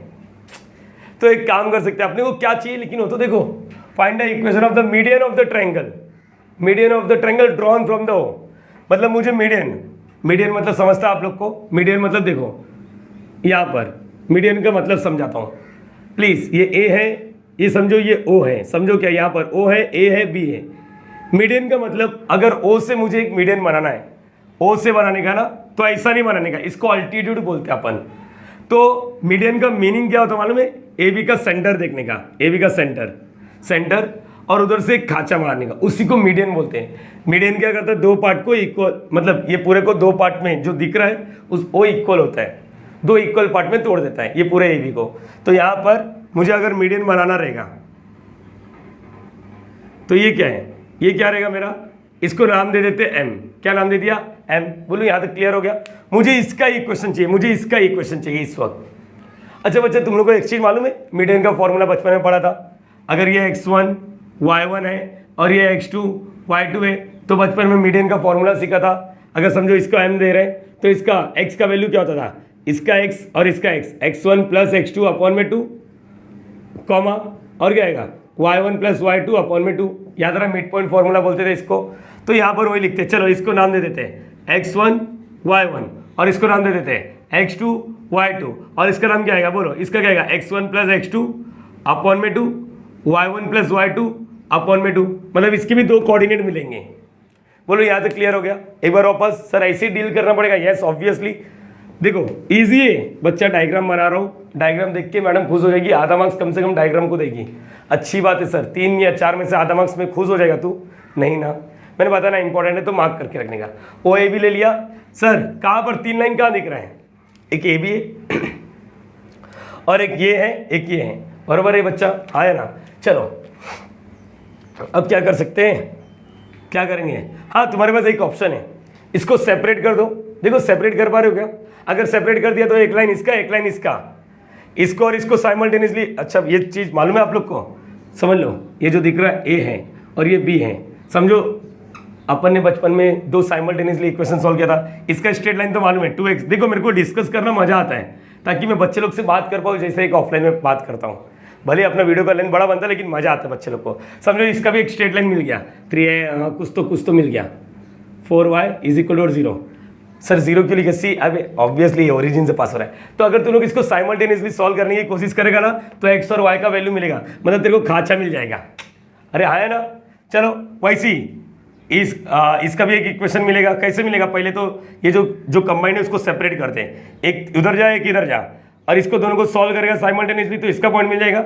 तो एक काम कर सकते हैं, अपने को क्या चाहिए लेकिन हो तो देखो, find the equation of the median of the triangle, median of the triangle drawn from the O. मतलब मुझे मीडियन मतलब समझता है आप लोग को? मीडियन मतलब देखो यहाँ पर मीडियन का मतलब समझाता हूँ प्लीज। ये ए है, ये समझो ये ओ है, समझो क्या यहाँ पर ओ है, ए है, बी है। मीडियन का मतलब अगर ओ से मुझे एक मीडियन बनाना है, ओ से बनाने का ना, तो ऐसा नहीं बनाने का, इसको अल्टीट्यूड बोलते हैं अपन। तो मीडियन का मीनिंग क्या होता है मालूम है? ए बी का सेंटर देखने का, ए बी का सेंटर और उधर से एक खाचा मारने का, उसी को मीडियन बोलते हैं। मीडियन क्या करता है, 2 पार्ट को इक्वल, मतलब ये पूरे को 2 पार्ट में जो दिख रहा है उस वो इक्वल होता है, 2 इक्वल पार्ट में तोड़ देता है ये पूरे ए बी को। तो यहाँ पर मुझे अगर मीडियन बनाना रहेगा तो ये क्या है, ये क्या रहेगा मेरा, इसको नाम दे देते एम। क्या नाम दे दिया? एम। बोलो यहाँ तक क्लियर हो गया? मुझे इसका इक्वेशन चाहिए, मुझे इसका इक्वेशन चाहिए इस वक्त। अच्छा बच्चे तुम लोग को एक चीज़ मालूम है, मीडियन का फॉर्मूला बचपन में पढ़ा था। अगर ये x1 y1 है और ये x2 y2 है, तो बचपन में मीडियन का फॉर्मूला सीखा था। अगर समझो इसका m दे रहे हैं तो इसका x का वैल्यू क्या होता था, इसका x और इसका x, x1 plus x2 upon में 2 कॉमा और क्या आएगा y1 प्लस y2 अपॉन में 2। याद रहा मिड पॉइंट फॉर्मूला बोलते थे इसको। तो यहाँ पर वही लिखते, चलो इसको नाम दे देते हैं x1 y1 और इसको नाम दे देते हैं x2 y2 और इसका नाम क्या आएगा, बोलो इसका क्या आएगा, x1 प्लस x2 अपॉन में 2, y1 प्लस y2 अपॉन में 2। मतलब इसके भी 2 कोऑर्डिनेट मिलेंगे। बोलो यहाँ तक क्लियर हो गया? एक बार वापस, सर ऐसे ही डील करना पड़ेगा? Yes obviously. देखो इजी है, बच्चा डायग्राम बना रहा हूँ, डायग्राम देख के मैडम खुश हो जाएगी, आधा मार्क्स कम से कम डायग्राम को देगी। अच्छी बात है सर, 3 या 4 में से आधा मार्क्स में खुश हो जाएगा तू? नहीं ना, मैंने बताया ना इंपॉर्टेंट है तो मार्क करके रखने का। ओ ए बी ले लिया। सर कहाँ पर 3 लाइन कहाँ दिख रहे हैं? एक ए बी है और एक ये है, एक ये है, बराबर है बच्चा? आया ना? चलो अब क्या कर सकते हैं, क्या करेंगे? हाँ तुम्हारे पास एक ऑप्शन है, इसको सेपरेट कर दो। देखो सेपरेट कर पा रहे हो क्या? अगर सेपरेट कर दिया तो एक लाइन इसका, एक लाइन इसका, इसको और इसको साइमल्टेनियसली। अच्छा ये चीज़ मालूम है आप लोग को? समझ लो, ये जो दिख रहा है ए है और ये बी है। समझो अपन ने बचपन में 2 साइमल्टेनियसली इक्वेशन सॉल्व किया था। इसका स्ट्रेट लाइन तो मालूम है 2x। देखो मेरे को डिस्कस करना मजा आता है ताकि मैं बच्चे लोग से बात कर पाऊँ जैसे एक ऑफलाइन में बात करता हूँ। भले अपना वीडियो का लेंथ बड़ा बनता है लेकिन मजा आता है बच्चे लोग को। समझो इसका भी एक स्ट्रेट लाइन मिल गया, 3 कुछ तो मिल गया, 4y is equal to 0। Sir 0 क्यों लिखे? सी अब ऑब्वियसली ओरिजिन से पास हो रहा है। तो अगर तुम लोग इसको साइमल्टेनियसली सॉल्व करने की कोशिश करेगा ना तो x और y का वैल्यू मिलेगा, मतलब तेरे को खाचा मिल जाएगा। अरे आया ना? चलो वैसी इसका भी एक इक्वेशन मिलेगा। कैसे मिलेगा? पहले तो ये जो कंबाइंड है उसको सेपरेट करते हैं, एक उधर जा एक इधर जा, और इसको दोनों को सॉल्व करेगा साइमल्टेनियसली तो इसका पॉइंट मिल जाएगा।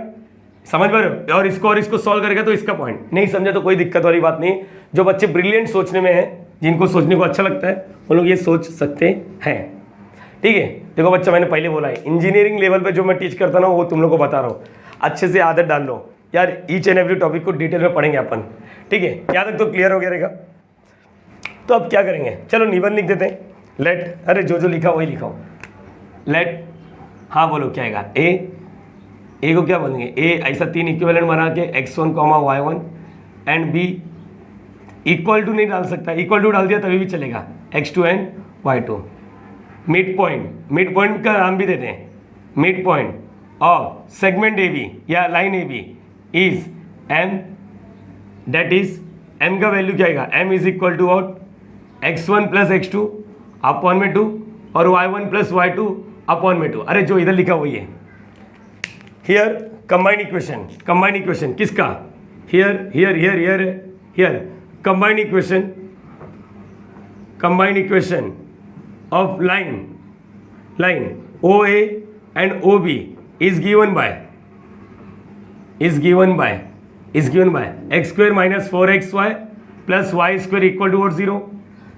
समझ पा रहे हो? और इसको सॉल्व करेगा तो इसका पॉइंट। नहीं समझा तो कोई दिक्कत वाली बात नहीं। जो बच्चे ब्रिलियंट सोचने में हैं, जिनको सोचने को अच्छा लगता है, वो लोग ये सोच सकते हैं। ठीक है? देखो बच्चा मैंने पहले बोला है, इंजीनियरिंग लेवल पे जो मैं टीच करता ना वो तुम लोग को बता रहा हूँ। अच्छे से आदत डाल लो यार, ईच एंड एवरी टॉपिक को डिटेल में पढ़ेंगे अपन। ठीक है? यहाँ तक तो क्लियर हो गया रहेगा। तो अब क्या करेंगे? चलो निबंध लिख देते हैं। लेट, अरे जो लिखा वही लिखाओ, लेट, हाँ बोलो क्या आएगा, ए को क्या बोलेंगे, ए ऐसा 3 इक्विवेलेंट बना के x1 y1 and b equal to नहीं डाल सकता, इक्वल टू डाल दिया तभी भी चलेगा, x2 and y2। Mid point का नाम भी देते हैं, mid point of segment A B या line A B is m, that is m का वैल्यू क्या आएगा, m is equal to what, x1 plus x2 upon में 2 और y1 प्लस y2 अपॉन में 2। अरे जो इधर लिखा वही है। हियर कंबाइंड इक्वेशन किसका, here combined equation of line OA and OB is given by x square minus 4xy plus y square equal to 0।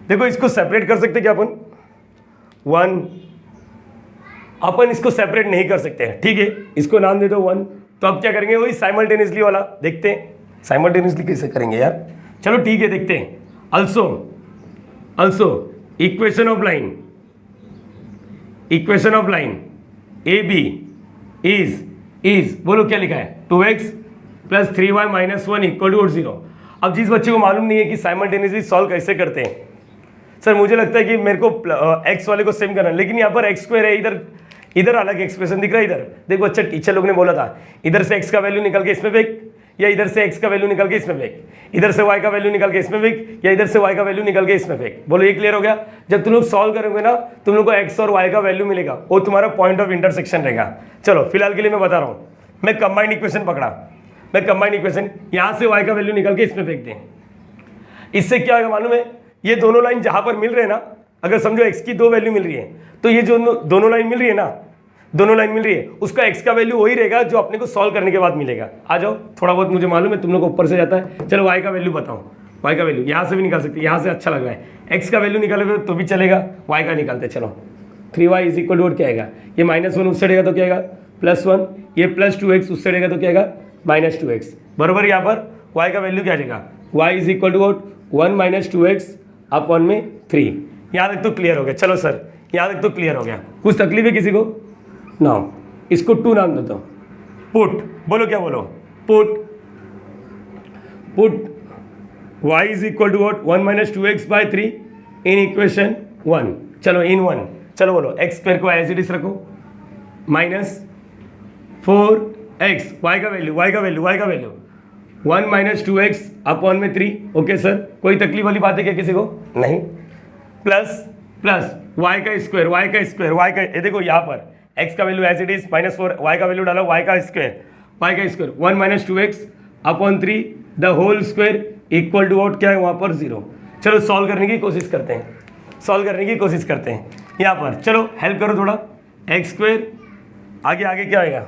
देखो इसको सेपरेट कर सकते क्या अपन, 1, अपन इसको सेपरेट नहीं कर सकते हैं, ठीक है, इसको नाम दे दो 1। तो अब क्या करेंगे, वही साइमल्टेनियसली वाला देखते हैं, साइमल्टेनियसली कैसे करेंगे यार, चलो ठीक है देखते हैं। Also equation of line A B is बोलो क्या लिखा है, 2x plus 3y minus 1 equal to 0। अब जिस बच्चे को मालूम नहीं है कि साइमल्टेनियसली सॉल्व कैसे करते हैं, सर मुझे लगता है कि मेरे को x वाले को सेम करना है, लेकिन यहाँ पर x स्क्वायर है, इधर अलग एक्सप्रेशन दिख रहा है। इधर देखो, अच्छा टीचर लोग ने बोला था इधर से x का वैल्यू निकल के इसमें फेंक, या इधर से x का वैल्यू निकल के इसमें फेंक, इधर से y का वैल्यू निकल के इसमें फेंक, या इधर से y का वैल्यू निकल के इसमें फेंक। बोलो ये क्लियर हो गया। जब तुम लोग सॉल्व करोगे ना, तुम लोग को x और y का वैल्यू मिलेगा, वो तुम्हारा पॉइंट ऑफ इंटरसेक्शन रहेगा। चलो फिलहाल के लिए मैं बता रहा हूँ, मैं कंबाइंड इक्वेशन पकड़ा, मैं कंबाइंड इक्वेशन यहाँ से y का वैल्यू निकल के इसमें फेंक दें, इससे क्या होगा मालूम है, ये दोनों लाइन जहाँ पर मिल रहे हैं ना, अगर समझो x की 2 वैल्यू मिल रही है, तो ये जो दोनों लाइन मिल रही है ना, दोनों लाइन मिल रही है, उसका x का वैल्यू वही रहेगा जो अपने को सॉल्व करने के बाद मिलेगा। आ जाओ, थोड़ा बहुत मुझे मालूम है तुम लोग को ऊपर से जाता है। चलो y का वैल्यू बताओ, y का वैल्यू यहाँ से भी निकाल सकते, यहाँ से अच्छा लग रहा है, x का वैल्यू निकालोगे तो भी चलेगा, y का निकालते। चलो 3y इज इक्वल टू क्या आएगा, ये -1 उससे रहेगा तो क्या आएगा +1, ये +2x उससे रहेगा तो क्या आएगा -2x, बराबर। यहाँ पर y का वैल्यू क्या आएगा, y is equal to 1 - 2x upon में 3। यहाँ तक तो क्लियर हो गया। चलो सर यहाँ तक तो क्लियर हो गया, कुछ तकलीफ है किसी को? नाउ इसको 2 नाम देता हूँ, पुट, बोलो क्या बोलो, put y is equal to 1 - 2x by 3 in equation 1। चलो इन 1, चलो बोलो x स्क्वायर को एज इट इज रखो, -4x, y का वैल्यू 1 - 2x अपॉन में 3। ओके सर, कोई तकलीफ वाली बात है क्या किसी को? नहीं। प्लस y का स्क्वायर, ये देखो यहाँ पर x का value as it is -4, y का वैल्यू डाला y का square 1 - 2x upon 3 the whole square equal to what, क्या है वहाँ पर 0। चलो सॉल्व करने की कोशिश करते हैं, यहाँ पर चलो हेल्प करो थोड़ा, x स्क्वायर आगे क्या आएगा,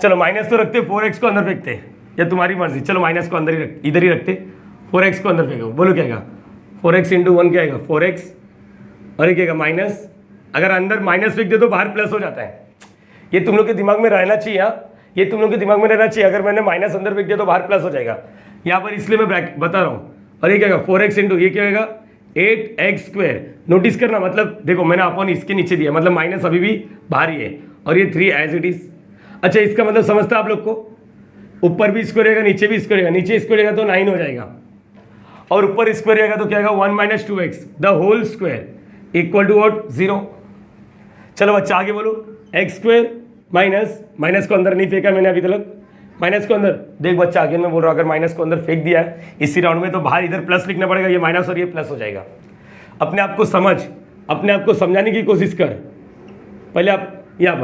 चलो माइनस तो रखते, 4x को अंदर फेंकते, या तुम्हारी मर्जी, चलो माइनस को अंदर ही इधर ही रखते, 4x को अंदर फेंको, बोलो क्या आएगा, 4x × 1 क्या आएगा 4x, और ये क्या आएगा माइनस, अगर अंदर माइनस फेंक दे तो बाहर प्लस हो जाता है। ये तुम लोग के दिमाग में रहना चाहिए, ये तुम लोग के दिमाग में रहना चाहिए, अगर मैंने माइनस अंदर फेंक दिया तो बाहर प्लस हो जाएगा यहाँ पर, इसलिए मैं बता रहा हूँ। और ये क्या आएगा 4x × ये क्या आएगा 8x²। नोटिस करना, मतलब देखो मैंने अपॉन इसके नीचे दिया, मतलब माइनस अभी भी बाहर ही है, और ये 3 एज इट इज। अच्छा इसका मतलब समझता आप लोग को, ऊपर भी स्क्वायर रहेगा, नीचे भी स्क्वायर रहेगा, नीचे स्क्वायर रहेगा तो 9 हो जाएगा, और ऊपर स्क्वायर रहेगा तो क्या आएगा 1 - 2x the whole square equal to what 0। चलो बच्चा आगे बोलो, एक्स स्क्वायर माइनस को अंदर नहीं फेंका मैंने अभी तक, माइनस को अंदर, देख बच्चा आगे मैं बोल रहा हूँ, अगर माइनस को अंदर फेंक दिया है इसी राउंड में तो बाहर इधर प्लस लिखना पड़ेगा, ये माइनस और ये प्लस हो जाएगा। अपने आप को समझ, अपने आप को समझाने की कोशिश कर। पहले आप यहाँ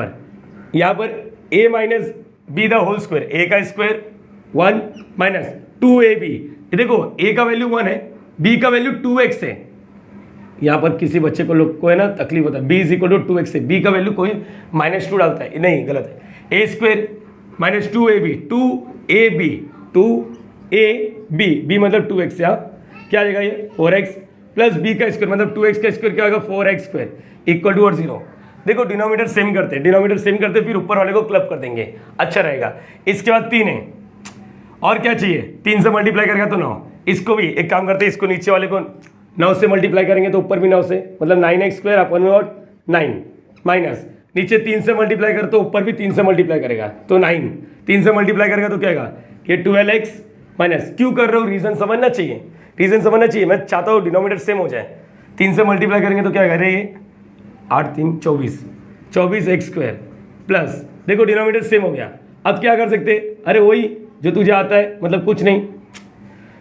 पर a minus b the whole square, a का स्क्वायर 1 माइनस 2ab, ये देखो a का वैल्यू 1 है, b का वैल्यू 2x है। यहाँ पर किसी बच्चे को लोग को है ना तकलीफ होता है, b is equal to 2x है, b का वैल्यू कोई -2 डालता है, नहीं गलत है, a square minus 2ab b मतलब 2x, यहाँ क्या आ जाएगा ये 4x प्लस b का स्क्वायर मतलब 2x का स्क्वायर क्या होगा 4x² इक्वल टू 0। देखो डिनोमिनेटर सेम करते फिर ऊपर वाले को क्लब कर देंगे, अच्छा रहेगा। इसके बाद 3 है, और क्या चाहिए, 3 से मल्टीप्लाई करेगा तो 9। इसको भी एक काम करते हैं, इसको नीचे वाले को 9 से मल्टीप्लाई करेंगे तो ऊपर भी 9 से, मतलब 9x² अपन 9 माइनस नीचे 3 से मल्टीप्लाई कर तो ऊपर भी 3 से मल्टीप्लाई करेगा तो 9, 3 से मल्टीप्लाई करेगा तो क्या आएगा ये 12x माइनस। क्यों कर रहे हो, रीजन समझना चाहिए, रीजन समझना चाहिए। मैं चाहता हूँ डिनोमिनेटर सेम हो जाए। 3 से मल्टीप्लाई करेंगे तो क्या आएगा, अरे ये 8 3 24, 24x² प्लस, देखो डिनोमिनेटर सेम हो गया। अब क्या कर सकते, अरे वही जो तुझे आता है, मतलब कुछ नहीं,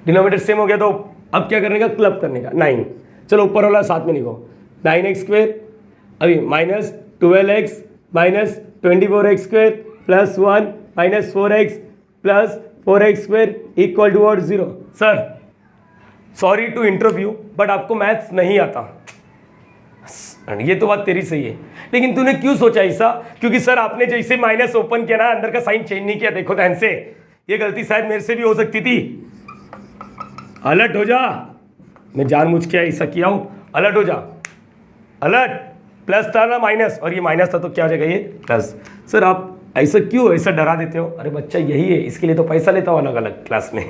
डिनोमिनेटर सेम हो गया तो अब क्या करने का, क्लब करने का 9। चलो ऊपर वाला साथ में लिखो 9x² अभी minus 12x minus 24x² plus 1 minus 4x plus 4x² equal to what 0। Sir sorry to interview but आपको मैथ्स नहीं आता, ये तो बात तेरी सही है, लेकिन तूने क्यों सोचा ऐसा, क्योंकि सर आपने जैसे माइनस ओपन किया ना, अंदर का साइन चेंज नहीं किया। देखो ध्यान से, ये गलती शायद मेरे से भी हो सकती थी। अलर्ट हो जा, मैं जानबूझ के ऐसा किया हूं, अलर्ट हो जा, अलर्ट। प्लस था ना माइनस, और ये माइनस था तो क्या हो जाएगा ये प्लस। सर आप ऐसा क्यों ऐसा डरा देते हो, अरे बच्चा यही है, इसके लिए तो पैसा लेता हूँ अलग अलग क्लास में।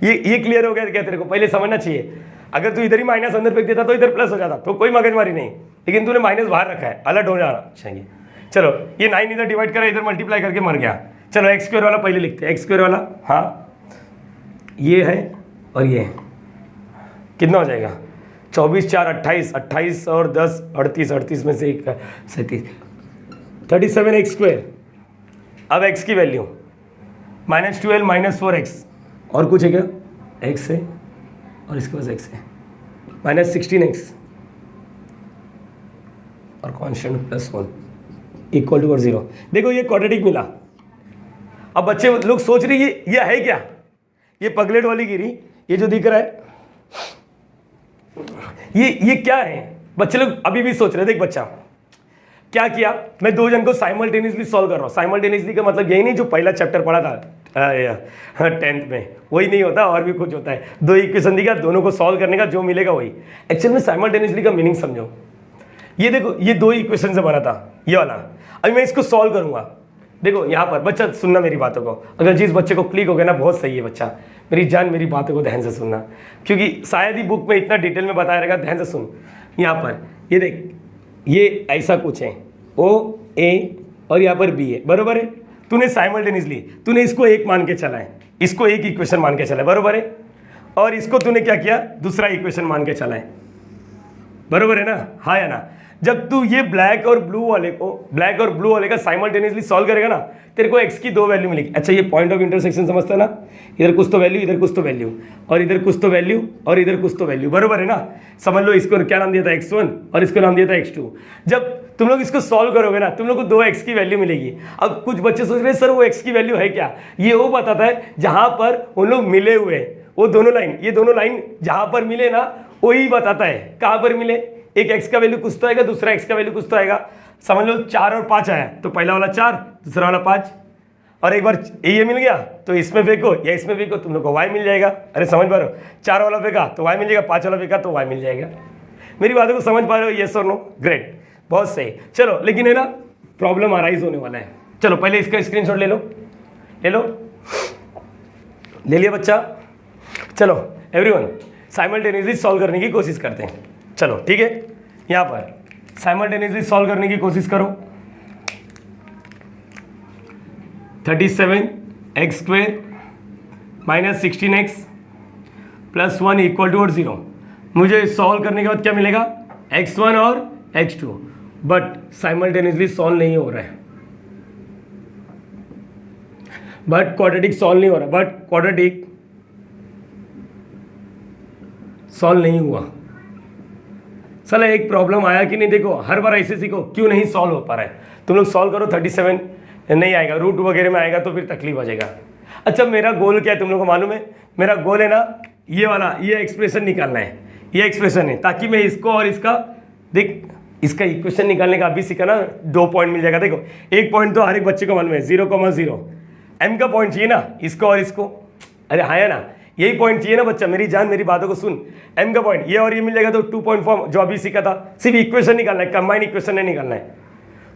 ये क्लियर हो गया क्या तेरे को, पहले समझना चाहिए। अगर तू इधर ही माइनस अंदर फेंक देता तो इधर प्लस हो जाता, तो कोई मगजमारी नहीं, लेकिन तूने माइनस बाहर रखा है, अलर्ट हो जाना चाहिए। चलो ये 9 इधर डिवाइड करा, इधर मल्टीप्लाई करके मर गया। चलो x² वाला पहले लिखते हैं, x² वाला, हाँ ये है और ये कितना हो जाएगा 24 4 28, 28 और 10 38, 38 में से 1 37, 37x²। अब x की वैल्यू -12 माइनस 4x और कुछ है क्या, x है और इसके पास x है, -16x और कांस्टेंट +1 इक्वल टू 0। देखो ये क्वाड्रेटिक मिला। अब बच्चे लोग सोच रहे ये है क्या, ये पगलेट वाली गिरी, ये जो दिख रहा है ये क्या है, बच्चे लोग अभी भी सोच रहे। देख बच्चा क्या किया, मैं 2 जन को साइमल्टेनियसली सॉल्व कर रहा हूँ। साइमल्टेनियसली का मतलब यही नहीं जो पहला चैप्टर पढ़ा था 10th में, वही नहीं होता, और भी कुछ होता है। 2 इक्वेशन दिखा, दोनों को सॉल्व करने का जो मिलेगा वही। एक्चुअल में साइमल्टेनियसली का मीनिंग समझो। ये देखो ये 2 इक्वेशन से बना था ये वाला, अभी मैं इसको सॉल्व करूंगा। देखो यहाँ पर बच्चा सुनना मेरी बातों को, अगर जिस बच्चे को क्लिक हो गया ना, बहुत सही है बच्चा, मेरी जान मेरी बातों को ध्यान से सुनना, क्योंकि शायद ही बुक में इतना डिटेल में बताया रहेगा। ध्यान से सुन, यहाँ पर ये देख, ये ऐसा कुछ है O A और यहाँ पर B है, बरोबर है। तूने साइमल्टेनियसली तूने इसको 1 मान के चला है, इसको एक इक्वेशन मान के चला है, बरोबर है, और इसको तूने क्या किया, दूसरा इक्वेशन मान के चला है, बरोबर है ना, हाँ या ना। जब तू ये ब्लैक और ब्लू वाले का साइमल्टेनियसली सॉल्व करेगा ना, तेरे को x की 2 वैल्यू मिलेगी। अच्छा ये पॉइंट ऑफ इंटरसेक्शन समझता है ना, इधर कुछ तो वैल्यू, इधर कुछ तो वैल्यू, और इधर कुछ तो वैल्यू, और इधर कुछ तो वैल्यू, बरोबर है ना। समझ लो इसको क्या नाम दिया था x1 और इसको नाम दिया था x2। जब तुम लोग इसको सॉल्व करोगे ना, तुम लोग को 2x की वैल्यू मिलेगी। अब कुछ बच्चे सोच रहे हैं सर वो x की वैल्यू है क्या, ये वो बताता है जहां पर उन लोग मिले हुए, वो दोनों लाइन, ये दोनों लाइन जहां पर मिले ना, वही बताता है कहां पर मिले। एक x का वैल्यू कुछ तो आएगा, दूसरा x का वैल्यू कुछ तो आएगा। समझ लो 4 और 5 आया तो पहला वाला 4, दूसरा वाला 5, और एक बार ये मिल गया तो इसमें फेंको या इसमें फेंको, तुम लोग को y मिल जाएगा। अरे समझ पा रहे हो, 4 वाला फेंका तो y मिल जाएगा, 5 वाला फेंका तो y मिल जाएगा। मेरी बातों को समझ पा रहे हो, यस और नो, ग्रेट, बहुत सही। चलो लेकिन है ना प्रॉब्लम अराइज होने वाला है। चलो पहले इसका स्क्रीनशॉट ले लो, ले लिया बच्चा। चलो एवरीवन साइमल्टेनियसली सॉल्व करने की कोशिश करते हैं। चलो ठीक है, यहाँ पर साइमल्टेनियसली सॉल्व करने की कोशिश करो। 37x² minus 16x plus 1 equal to 0। मुझे सॉल्व करने के बाद क्या मिलेगा, x1 और x2, बट साइमल्टेनियसली सॉल्व नहीं हो रहा है, बट क्वाड्रेटिक सॉल्व नहीं हो रहा, बट क्वाड्रेटिक सॉल्व नहीं हुआ। चलो एक प्रॉब्लम आया कि नहीं, देखो हर बार ऐसे सीखो, क्यों नहीं सॉल्व हो पा रहा है। तुम लोग सॉल्व करो, 37 नहीं आएगा, रूट वगैरह में आएगा तो फिर तकलीफ हो जाएगा। अच्छा मेरा गोल क्या है तुम लोग को मालूम है, मेरा गोल है ना ये वाला, ये एक्सप्रेशन निकालना है, ये एक्सप्रेशन है, ताकि मैं इसको और इसका देख, इसका इक्वेशन निकालने का अभी सीखा ना, 2 पॉइंट मिल जाएगा। देखो 1 पॉइंट तो हर एक बच्चे को मालूम है, 0,0 m का पॉइंट चाहिए ना, इसको और इसको, अरे हाँ है ना, यही पॉइंट चाहिए ना बच्चा, मेरी जान मेरी बातों को सुन। m का पॉइंट ये और ये मिल जाएगा तो 2 पॉइंट फॉर्म जो अभी सीखा था, सिर्फ इक्वेशन निकालना है, कंबाइन इक्वेशन नहीं निकालना है।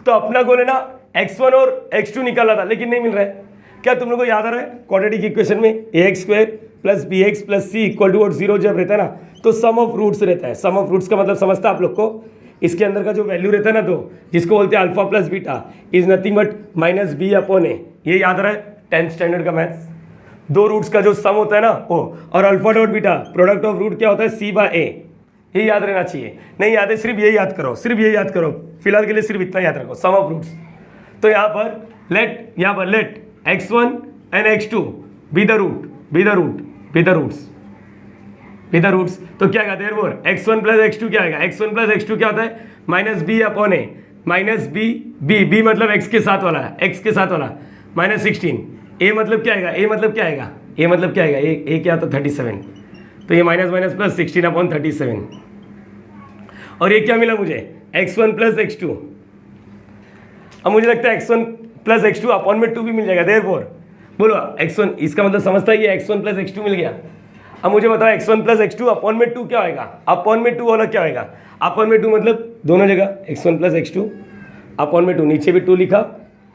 तो अपना गोल है ना x1 और x2 निकाला था, लेकिन नहीं मिल रहा है। क्या तुम लोग को याद आ रहा है क्वाड्रेटिक इक्वेशन में ax² plus bx plus c equal to 0 जब रहता है ना, तो सम ऑफ रूट्स रहता है। सम ऑफ रूट्स का मतलब समझता है आप लोग को, इसके अंदर का जो वैल्यू रहता है ना, तो जिसको बोलते हैं alpha plus beta is nothing but minus B upon A. ये याद रहा है 10th स्टैंडर्ड का मैथ्स। दो रूट्स का जो सम होता है ना वो, और alpha dot beta product of root क्या होता है, सी बाय ए। ये याद रहना चाहिए। नहीं याद है सिर्फ ये याद करो, सिर्फ ये याद करो, फिलहाल के लिए सिर्फ इतना याद रखो, सम ऑफ रूट्स। तो यहाँ पर let x1 and x2 be the roots. तो क्या कहते हैं वो, x1 प्लस x2 क्या आएगा, x1 प्लस x2 क्या होता है, माइनस बी अपॉन ए, माइनस बी मतलब x के साथ वाला, माइनस 16। ए मतलब क्या आएगा, ए मतलब क्या आएगा, ए क्या तो 37। तो ये माइनस माइनस प्लस 16 अपॉन 37। और ये क्या मिला मुझे, x1 प्लस x2। अब मुझे लगता है x1 प्लस x2 अपॉन में 2 भी मिल जाएगा। देयरफॉर बोलो x1, इसका मतलब समझता है ये x1 प्लस x2 मिल गया। अब मुझे बताओ x1 प्लस x2 अपॉन में 2 क्या होगा, अपॉन में 2 वाला क्या होगा, अपॉन में 2 मतलब दोनों जगह x1 प्लस x2 अपॉन में 2, नीचे भी 2 लिखा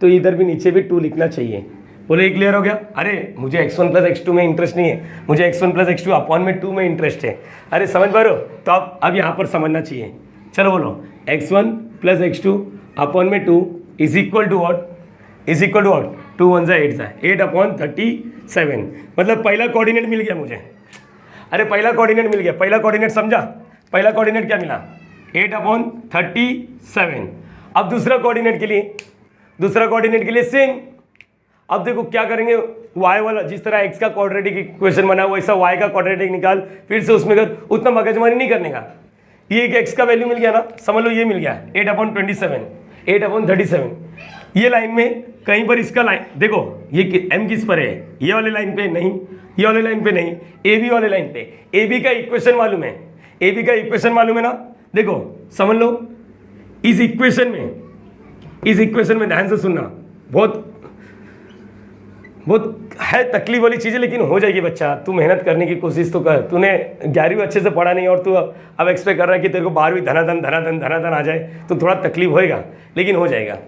तो इधर भी नीचे भी 2 लिखना चाहिए। बोले ये क्लियर हो गया। अरे मुझे x1 प्लस x2 में इंटरेस्ट नहीं है, मुझे x1 प्लस x2 अपॉन में 2 में इंटरेस्ट है। अरे समझ पा रहे हो, तो अब यहाँ पर समझना चाहिए। चलो बोलो x1 प्लस x2 अपॉन में 2 is equal to what, 2 1 8 upon 37। मतलब पहला कोऑर्डिनेट मिल गया मुझे। अरे पहला कोऑर्डिनेट मिल गया, पहला कोऑर्डिनेट समझा, पहला कोऑर्डिनेट क्या मिला, 8 अपॉन 37। अब दूसरा कोऑर्डिनेट के लिए सेम। अब देखो क्या करेंगे, y वाला जिस तरह x का क्वाड्रेटिक इक्वेशन बना वैसा y का क्वाड्रेटिक निकाल, फिर से उसमें कर, उतना मगजमारी नहीं करने का। ये एक x का वैल्यू मिल गया ना, समझ लो ये मिल गया 8 अपॉन 37। ये लाइन में कहीं पर इसका लाइन देखो, ये m किस पर है, ये वाले लाइन पे नहीं, ये वाले लाइन पे नहीं, ए बी वाले लाइन पे। ए बी का इक्वेशन मालूम है, ना, देखो समझ लो। इस इक्वेशन में ध्यान से सुनना, बहुत है तकलीफ वाली चीज़ है, लेकिन हो जाएगी बच्चा। तू मेहनत करने की कोशिश तो कर। तूने 11वीं अच्छे से पढ़ा नहीं और तू अब एक्सपेक्ट कर रहा है कि तेरे को 12वीं धनाधन आ जाए, तो थोड़ा तकलीफ होएगा, लेकिन हो जाएगा।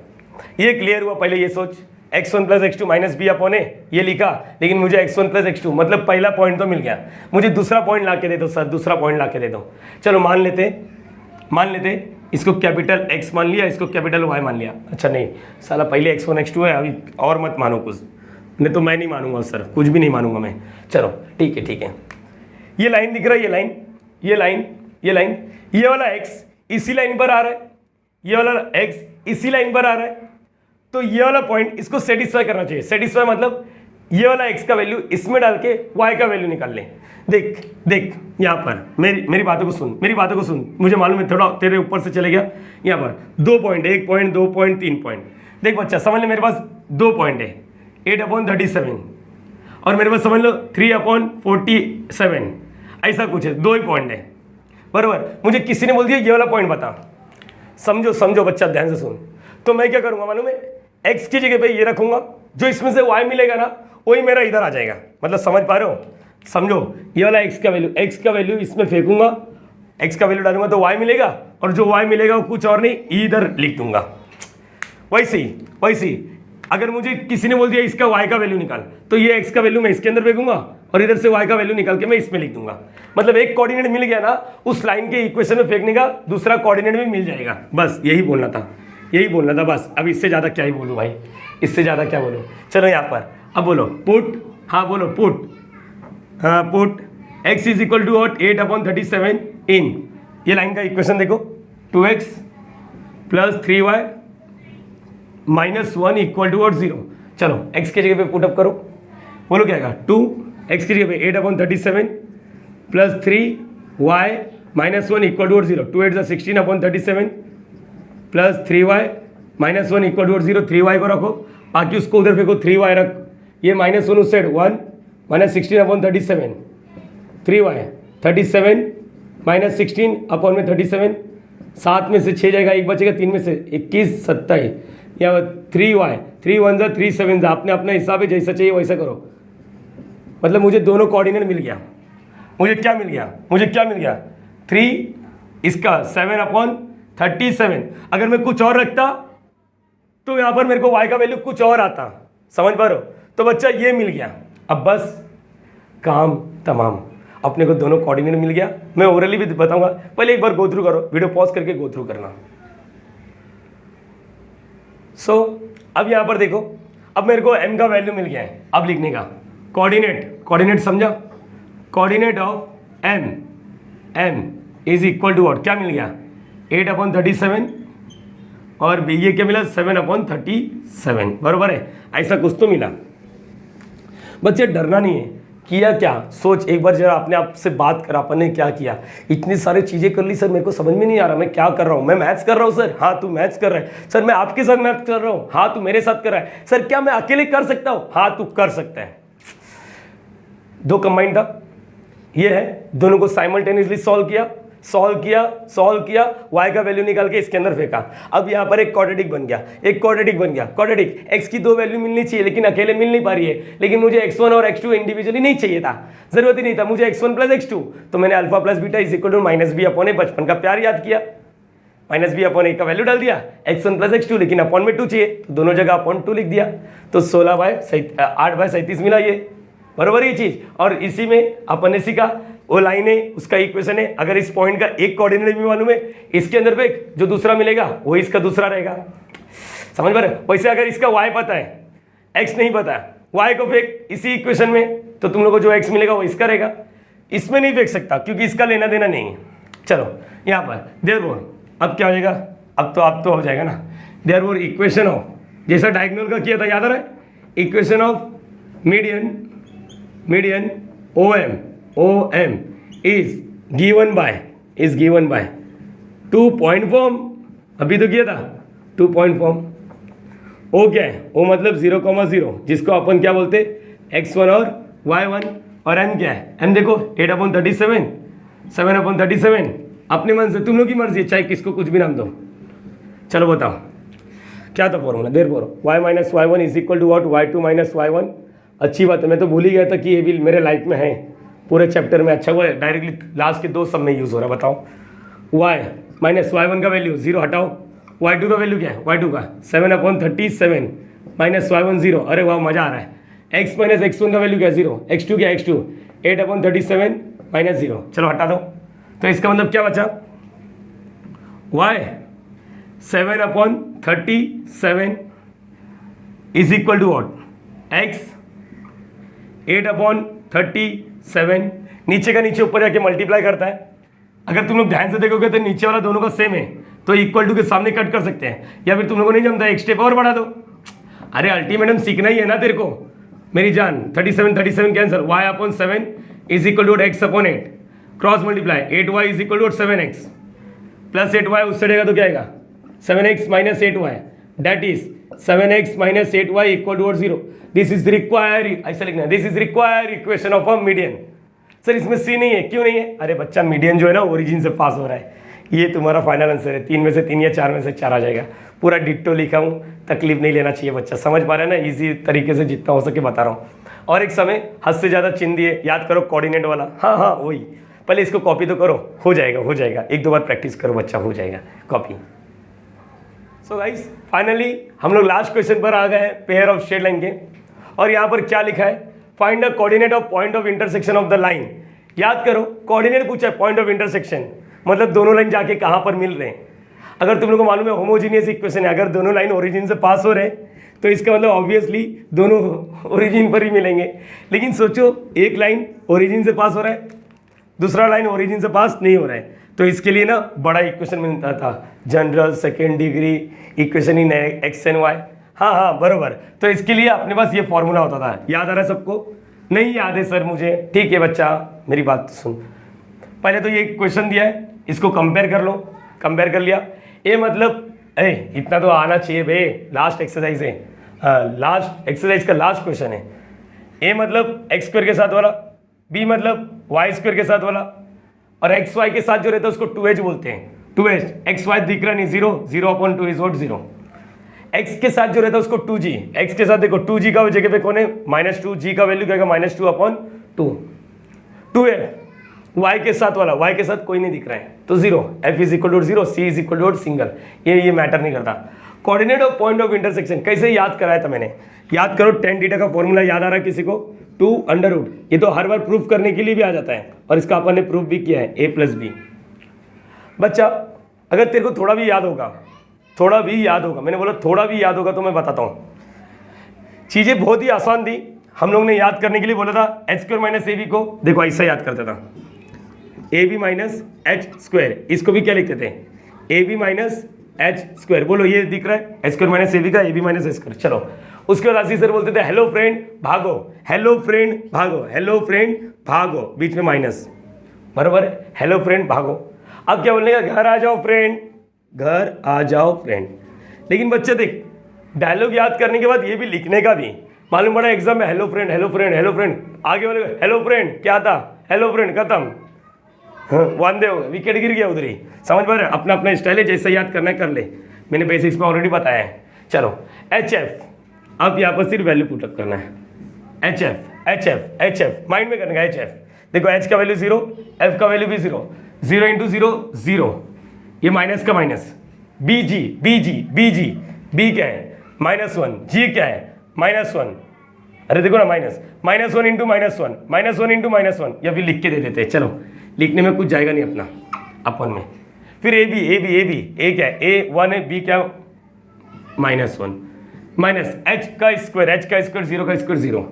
ये क्लियर हुआ। पहले ये सोच, x1 plus x2 minus B upon A, ये लिखा, लेकिन मुझे x1 प्लस x2 मतलब पहला पॉइंट तो मिल गया। मुझे दूसरा पॉइंट ला के दे दो सर, दूसरा पॉइंट ला के दे दो। चलो मान लेते इसको कैपिटल x मान लिया, इसको कैपिटल y मान लिया। अच्छा नहीं साला, पहले x1 x2 है, अभी और मत मानो कुछ, नहीं तो मैं नहीं मानूंगा सर, कुछ भी नहीं मानूंगा मैं। चलो ठीक है। ये लाइन दिख रहा है, ये लाइन, ये वाला x इसी लाइन पर आ रहा है, ये वाला x इसी लाइन पर आ रहा है। तो ये वाला पॉइंट इसको सेटिस्फाई करना चाहिए। सेटिस्फाई मतलब ये वाला x का वैल्यू इसमें डाल के y का वैल्यू निकाल ले। देख यहाँ पर मेरी बातों को सुन, मुझे मालूम है थोड़ा तेरे ऊपर से चले गया। यहाँ पर 2 पॉइंट, 1 पॉइंट, 2 पॉइंट, 3 पॉइंट। देख बच्चा समझ ले, मेरे पास 2 पॉइंट है, 8 अपॉन 37, और मेरे पास समझ लो 3 अपॉन 47, ऐसा कुछ है, 2 ही पॉइंट है बराबर। मुझे किसी ने बोल दिया ये वाला पॉइंट बता, समझो बच्चा ध्यान से सुन। तो मैं क्या करूंगा मालूम है, x की जगह पे ये रखूंगा, जो इसमें से y मिलेगा ना वही मेरा इधर आ जाएगा। मतलब समझ पा रहे हो, समझो, ये वाला x का वैल्यू इसमें फेंकूंगा, x का वैल्यू डालूंगा तो y मिलेगा, और जो y मिलेगा वो कुछ और नहीं इधर लिख दूंगा। वैसे ही अगर मुझे किसी ने बोल दिया इसका y का वैल्यू निकाल, तो ये x का वैल्यू मैं इसके अंदर फेंकूंगा और इधर से y का वैल्यू निकाल के मैं इसमें लिख दूंगा। मतलब एक कोऑर्डिनेट मिल गया ना, उस लाइन के इक्वेशन में फेंकने का दूसरा कोऑर्डिनेट भी मिल जाएगा। बस यही बोलना था बस। अब इससे ज़्यादा क्या ही बोलूँ भाई, इससे ज़्यादा क्या बोलूँ। चलो यहाँ पर अब बोलो put x is equal to 8 upon 37 in, ये लाइन का इक्वेशन देखो, 2x plus 3y minus 1 equal to 0। चलो x की जगह पे पुटअप करो, बोलो क्या आएगा, 2x की जगह पे 8 upon 37 plus 3y minus 1 equal to 0, 2 8 16 upon 37 plus 3y minus 1 equal to 0। 3y को रखो, बाकी उसको उधर फेंको, 3y रख, ये माइनस 1 उस side 1 minus 16 upon 37, 3y 37 minus 16 upon में 37, 7 में से 6 जाएगा, एक बचेगा, 3 में से 21 27, या 3y 3 1 3 7, आपने अपना हिसाब है जैसा चाहिए वैसा करो। मतलब मुझे दोनों कोऑर्डिनेट मिल गया। मुझे क्या मिल गया 3 इसका 7 अपॉन 37। अगर मैं कुछ और रखता तो यहाँ पर मेरे को y का वैल्यू कुछ और आता, समझ पा रहे हो। तो बच्चा ये मिल गया, अब बस काम तमाम। अपने को दोनों कोऑर्डिनेट मिल गया। मैं ओरली भी बताऊंगा, पहले एक बार गो थ्रू करो, वीडियो पॉज करके गो थ्रू करना। सो अब यहाँ पर देखो, अब मेरे को m का वैल्यू मिल गया है। अब लिखने का कोऑर्डिनेट समझा, coordinate of m is equal to what, क्या मिल गया 8/37 और ये क्या मिला 7/37, बरोबर है, ऐसा कुछ तो मिला। बच्चे डरना नहीं है, किया क्या सोच एक बार जरा अपने आप से बात कर, अपन ने क्या किया, इतनी सारी चीजें कर ली सर, मेरे को समझ में नहीं आ रहा मैं क्या कर रहा हूँ। मैं मैथ्स कर रहा हूँ सर, हाँ तू मैथ्स कर रहा है सर, मैं आपके साथ मैथ्स कर रहा हूँ, हाँ तू मेरे साथ कर रहा है सर, क्या मैं अकेले कर सकता हूँ, हाँ तू कर सकता है। दो कंबाइंड था, ये है, दोनों को साइमल्टेनियसली सॉल्व किया, y का वैल्यू निकाल के इसके अंदर फेंका। अब यहाँ पर एक क्वाड्रेटिक बन गया, क्वाड्रेटिक x की दो वैल्यू मिलनी चाहिए लेकिन अकेले मिल नहीं पा रही है, लेकिन मुझे x1 और x2 इंडिविजुअली नहीं चाहिए था, जरूरत ही नहीं था, मुझे x1 प्लस x2, तो मैंने alpha plus beta is equal to -b/a, बचपन का प्यार याद किया, -b/a का वैल्यू डाल दिया, x1 प्लस x2, लेकिन अपॉन में 2 चाहिए तो दोनों जगह अपॉन 2 लिख दिया, तो 8/37 मिला ये, बरोबर ये चीज। और इसी में अपन ने सीखा वो लाइन है, उसका इक्वेशन है, अगर इस पॉइंट का एक कोऑर्डिनेट भी मालूम है, इसके अंदर पे जो दूसरा मिलेगा वो इसका दूसरा रहेगा, समझ पा रहे। वैसे अगर इसका y पता है, x नहीं पता, y को फेंक इसी इक्वेशन में, तो तुम लोग को जो x मिलेगा वो इसका रहेगा, इसमें नहीं फेंक सकता क्योंकि इसका लेना देना नहीं है। चलो यहाँ पर देयरफॉर अब क्या हो जाएगा, अब तो हो जाएगा ना, देयरफॉर इक्वेशन ऑफ, जैसा डायगोनल का किया था याद आ रहा है, equation of median OM is given by 2 point form, अभी तो किया था 2 point form। O क्या है, O मतलब 0,0 जिसको अपन क्या बोलते x1 और y1, और m क्या है, m देखो 8/37 7/37, अपने मन से, तुम लोग की मर्जी, चाहे किसको कुछ भी नाम दो। चलो बताओ क्या था formula, therefore y - y1 is equal to what, y2 - y1। अच्छी बात है, मैं तो भूल ही गया था कि ये भी मेरे लाइफ में है, पूरे चैप्टर में अच्छा हुआ है, डायरेक्टली लास्ट के 2 सब में यूज़ हो रहा है। बताओ y - y1 का वैल्यू 0 हटाओ, y2 का वैल्यू क्या है, y2 का 7/37 - y1 0, अरे वाह मज़ा आ रहा है। x - x1 का वैल्यू क्या है 0, x2 क्या है x2 8/37 - 0, चलो हटा दो, तो इसका मतलब क्या बचा, y 7/37 is equal to what, x 8/37, नीचे का नीचे ऊपर जाके मल्टीप्लाई करता है। अगर तुम लोग ध्यान से देखोगे तो नीचे वाला दोनों का सेम है, तो इक्वल टू के सामने कट कर सकते हैं, या फिर तुम लोगों को नहीं जमता एक स्टेप और बढ़ा दो। अरे अल्टीमेटम सीखना ही है ना तेरे को मेरी जान। 37 cancel, y/7 is equal to x/8, cross multiply 8y is equal to 7x plus 8y, उससे देगा तो क्या आएगा 7x - 8y, that is 7x - 8y equal to 0। This is required, ऐसा लिखना है, this is required equation of a median. Sir इसमें सी नहीं है, क्यों नहीं है, अरे बच्चा मीडियन जो है ना ओरिजिन से पास हो रहा है, ये तुम्हारा फाइनल आंसर है, 3 में से 3 या 4 में से 4 आ जाएगा। पूरा डिट्टो लिखा हूँ, तकलीफ नहीं लेना चाहिए बच्चा, समझ पा रहे हैं ना, इजी तरीके से जितना हो सके बता रहा हूँ। और एक समय हद से ज़्यादा चिन्ह दिए, याद करो कोऑर्डिनेट वाला, हाँ वही, पहले इसको कॉपी तो करो, हो जाएगा, 1-2 बार प्रैक्टिस करो बच्चा, हो जाएगा कॉपी। सो गाइस फाइनली हम लोग लास्ट क्वेश्चन पर आ गए हैं, पेयर ऑफ स्ट्रेट लाइन के, और यहाँ पर क्या लिखा है, find the coordinate of point of intersection of the line. याद करो कोऑर्डिनेट पूछा है, पॉइंट ऑफ इंटरसेक्शन मतलब दोनों लाइन जाके कहाँ पर मिल रहे हैं। अगर तुम लोग को मालूम है होमोजीनियस इक्वेशन है, अगर दोनों लाइन ओरिजिन से पास हो रहे हैं तो इसका मतलब ऑब्वियसली दोनों ओरिजिन पर ही मिलेंगे। लेकिन सोचो एक लाइन ओरिजिन से पास हो रहा है, दूसरा लाइन ओरिजिन से पास नहीं हो रहा है, तो इसके लिए ना बड़ा इक्वेशन मिलता था, general second degree equation in x and y. हाँ बरोबर, तो इसके लिए अपने पास ये फॉर्मूला होता था। याद आ रहा है सबको? नहीं याद है सर मुझे, ठीक है बच्चा मेरी बात सुन, पहले तो ये क्वेश्चन दिया है, इसको कंपेयर कर लो, कंपेयर कर लिया, ए मतलब इतना तो आना चाहिए भाई, लास्ट एक्सरसाइज है, लास्ट एक्सरसाइज का लास्ट क्वेश्चन है। ए मतलब एक्स स्क्वायर के साथ वाला, बी मतलब वाई स्क्वायर के साथ वाला, और एक्स वाई के साथ जो रहता है उसको 2h बोलते हैं। 2h एक्स वाई दिख रहा नहीं, 0/2 इज व्हाट 0। एक्स के साथ जो रहता है उसको 2g, एक्स के साथ देखो 2g का जगह पे कौन है -2, g का वैल्यू क्या है -2/2। 2f y के साथ वाला, y के साथ कोई नहीं दिख रहा है तो 0, f is equal to 0, c is equal to single, ये मैटर नहीं करता। Coordinate of point of intersection कैसे याद कराया था मैंने, याद करो tan थीटा का फॉर्मूला याद आ रहा है किसी को, 2√, ये तो हर बार प्रूफ करने के लिए भी आ जाता है और इसका अपन ने प्रूफ भी किया है a+b। बच्चा अगर तेरे को थोड़ा भी याद होगा, थोड़ा भी याद होगा, मैंने बोला थोड़ा भी याद होगा तो मैं बताता हूँ, चीज़ें बहुत ही आसान थी। हम लोग ने याद करने के लिए बोला था h² - ab को देखो ऐसा याद करता था, ab - h², इसको भी क्या लिखते थे, ab - h²। बोलो ये दिख रहा है h² - ab का ab - h²। चलो उसके बाद आशीष सर बोलते थे हेलो फ्रेंड भागो, हेलो फ्रेंड भागो, हेलो फ्रेंड भागो, बीच में माइनस, बराबर है, हेलो फ्रेंड भागो। अब क्या बोलने का, घर आ जाओ फ्रेंड, घर आ जाओ फ्रेंड। लेकिन बच्चे देख, डायलॉग याद करने के बाद ये भी लिखने का भी मालूम पड़ा एग्जाम में, hello friend hello friend hello friend, आगे वाले हेलो फ्रेंड क्या था, हेलो फ्रेंड खत्म, वांदे हो गए, विकेट गिर गया उधर ही। समझ पा रहे, अपना अपना स्टाइल है, जैसे याद करना है कर ले, मैंने बेसिक्स में ऑलरेडी बताया है। चलो HF, अब यहाँ पर सिर्फ वैल्यू पुटअप करना है, HF माइंड में करने का HF। देखो H का वैल्यू 0, F का वैल्यू भी 0, 0 × 0 0, ये माइनस का माइनस, BG B क्या है -1, G क्या है -1, अरे देखो ना -1 × -1 या फिर लिख के दे देते हैं। चलो लिखने में कुछ जाएगा नहीं अपना अपन में। फिर AB A क्या है, A1 है, B क्या -1 माइनस h का स्क्वायर 0 का स्क्वायर 0।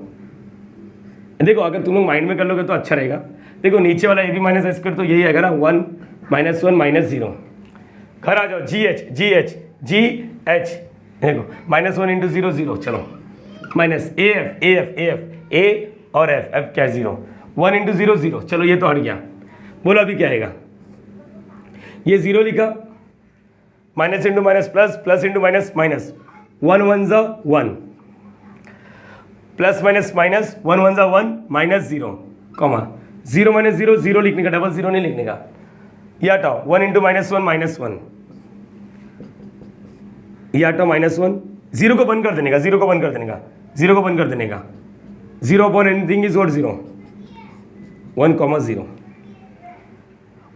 देखो अगर तुम लोग माइंड में कर लोगे तो अच्छा रहेगा। देखो नीचे वाला AB - h² तो यही आएगा ना, 1 -1 -0। घर आ जाओ GH देखो -1 × 0 0। चलो माइनस AF A और F क्या है 0, 1 × 0 0। चलो ये तो हट गया। बोलो अभी क्या आएगा, ये 0 लिखा, minus into minus plus, plus into minus minus, 1 1 ज़ा 1, प्लस माइनस माइनस, 1 1 ज़ा 1, -0, 0 - 0 0 लिखने का, डबल 0 नहीं लिखने का। ये हटाओ, 1 × -1 ये हटाओ -1, 0 को बंद कर देने का, 0 को बंद कर देने का, 0 को बंद कर देने का, 0 अपॉन एनीथिंग इज व्हाट 0, 1 0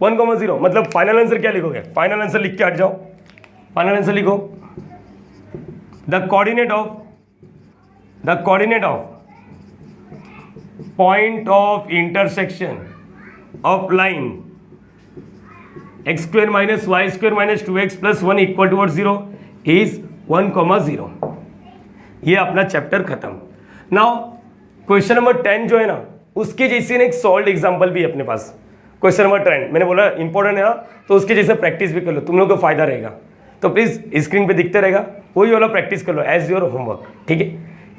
1 0। मतलब फाइनल आंसर क्या लिखोगे, फाइनल आंसर लिख के हट जाओ, फाइनल आंसर लिखो, the coordinate of point of intersection of line x² - y² - 2x + 1 = 0 is 1 0। ये अपना चैप्टर खत्म। नाउ क्वेश्चन नंबर 10 जो है ना, उसके जैसे एक सॉल्व एग्जांपल भी है अपने पास। क्वेश्चन नंबर 10 मैंने बोला इंपॉर्टेंट है ना, तो उसके जैसे प्रैक्टिस भी कर लो, तुम लोग को फायदा रहेगा। तो प्लीज़ स्क्रीन पे दिखते रहेगा, वही वाला प्रैक्टिस कर लो एज योर होमवर्क, ठीक है।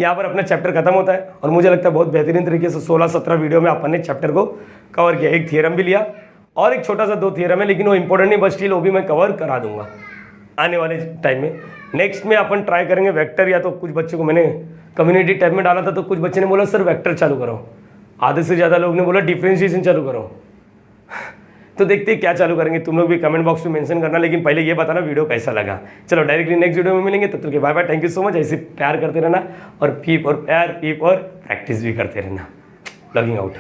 यहाँ पर अपना चैप्टर खत्म होता है और मुझे लगता है बहुत बेहतरीन तरीके से 16-17 वीडियो में अपन ने चैप्टर को कवर किया। एक थियरम भी लिया और एक छोटा सा 2 थियरम है, लेकिन वो इंपॉर्टेंट नहीं, बस स्टिल वो भी मैं कवर करा दूंगा आने वाले टाइम में। नेक्स्ट में अपन ट्राई करेंगे वेक्टर, या तो कुछ बच्चों को मैंने कम्युनिटी टाइप में डाला था तो कुछ बच्चे ने बोला सर वेक्टर चालू करो, आधे से ज़्यादा लोग ने बोला डिफ्रेंशिएशन चालू करो। तो देखते हैं क्या चालू करेंगे, तुम लोग भी कमेंट बॉक्स में मेंशन करना, लेकिन पहले ये बताना वीडियो कैसा लगा। चलो डायरेक्टली नेक्स्ट वीडियो में मिलेंगे, तब तक के bye bye, thank you so much. ऐसे प्यार करते रहना और पीप और प्यार पीप और प्रैक्टिस भी करते रहना। Logging out.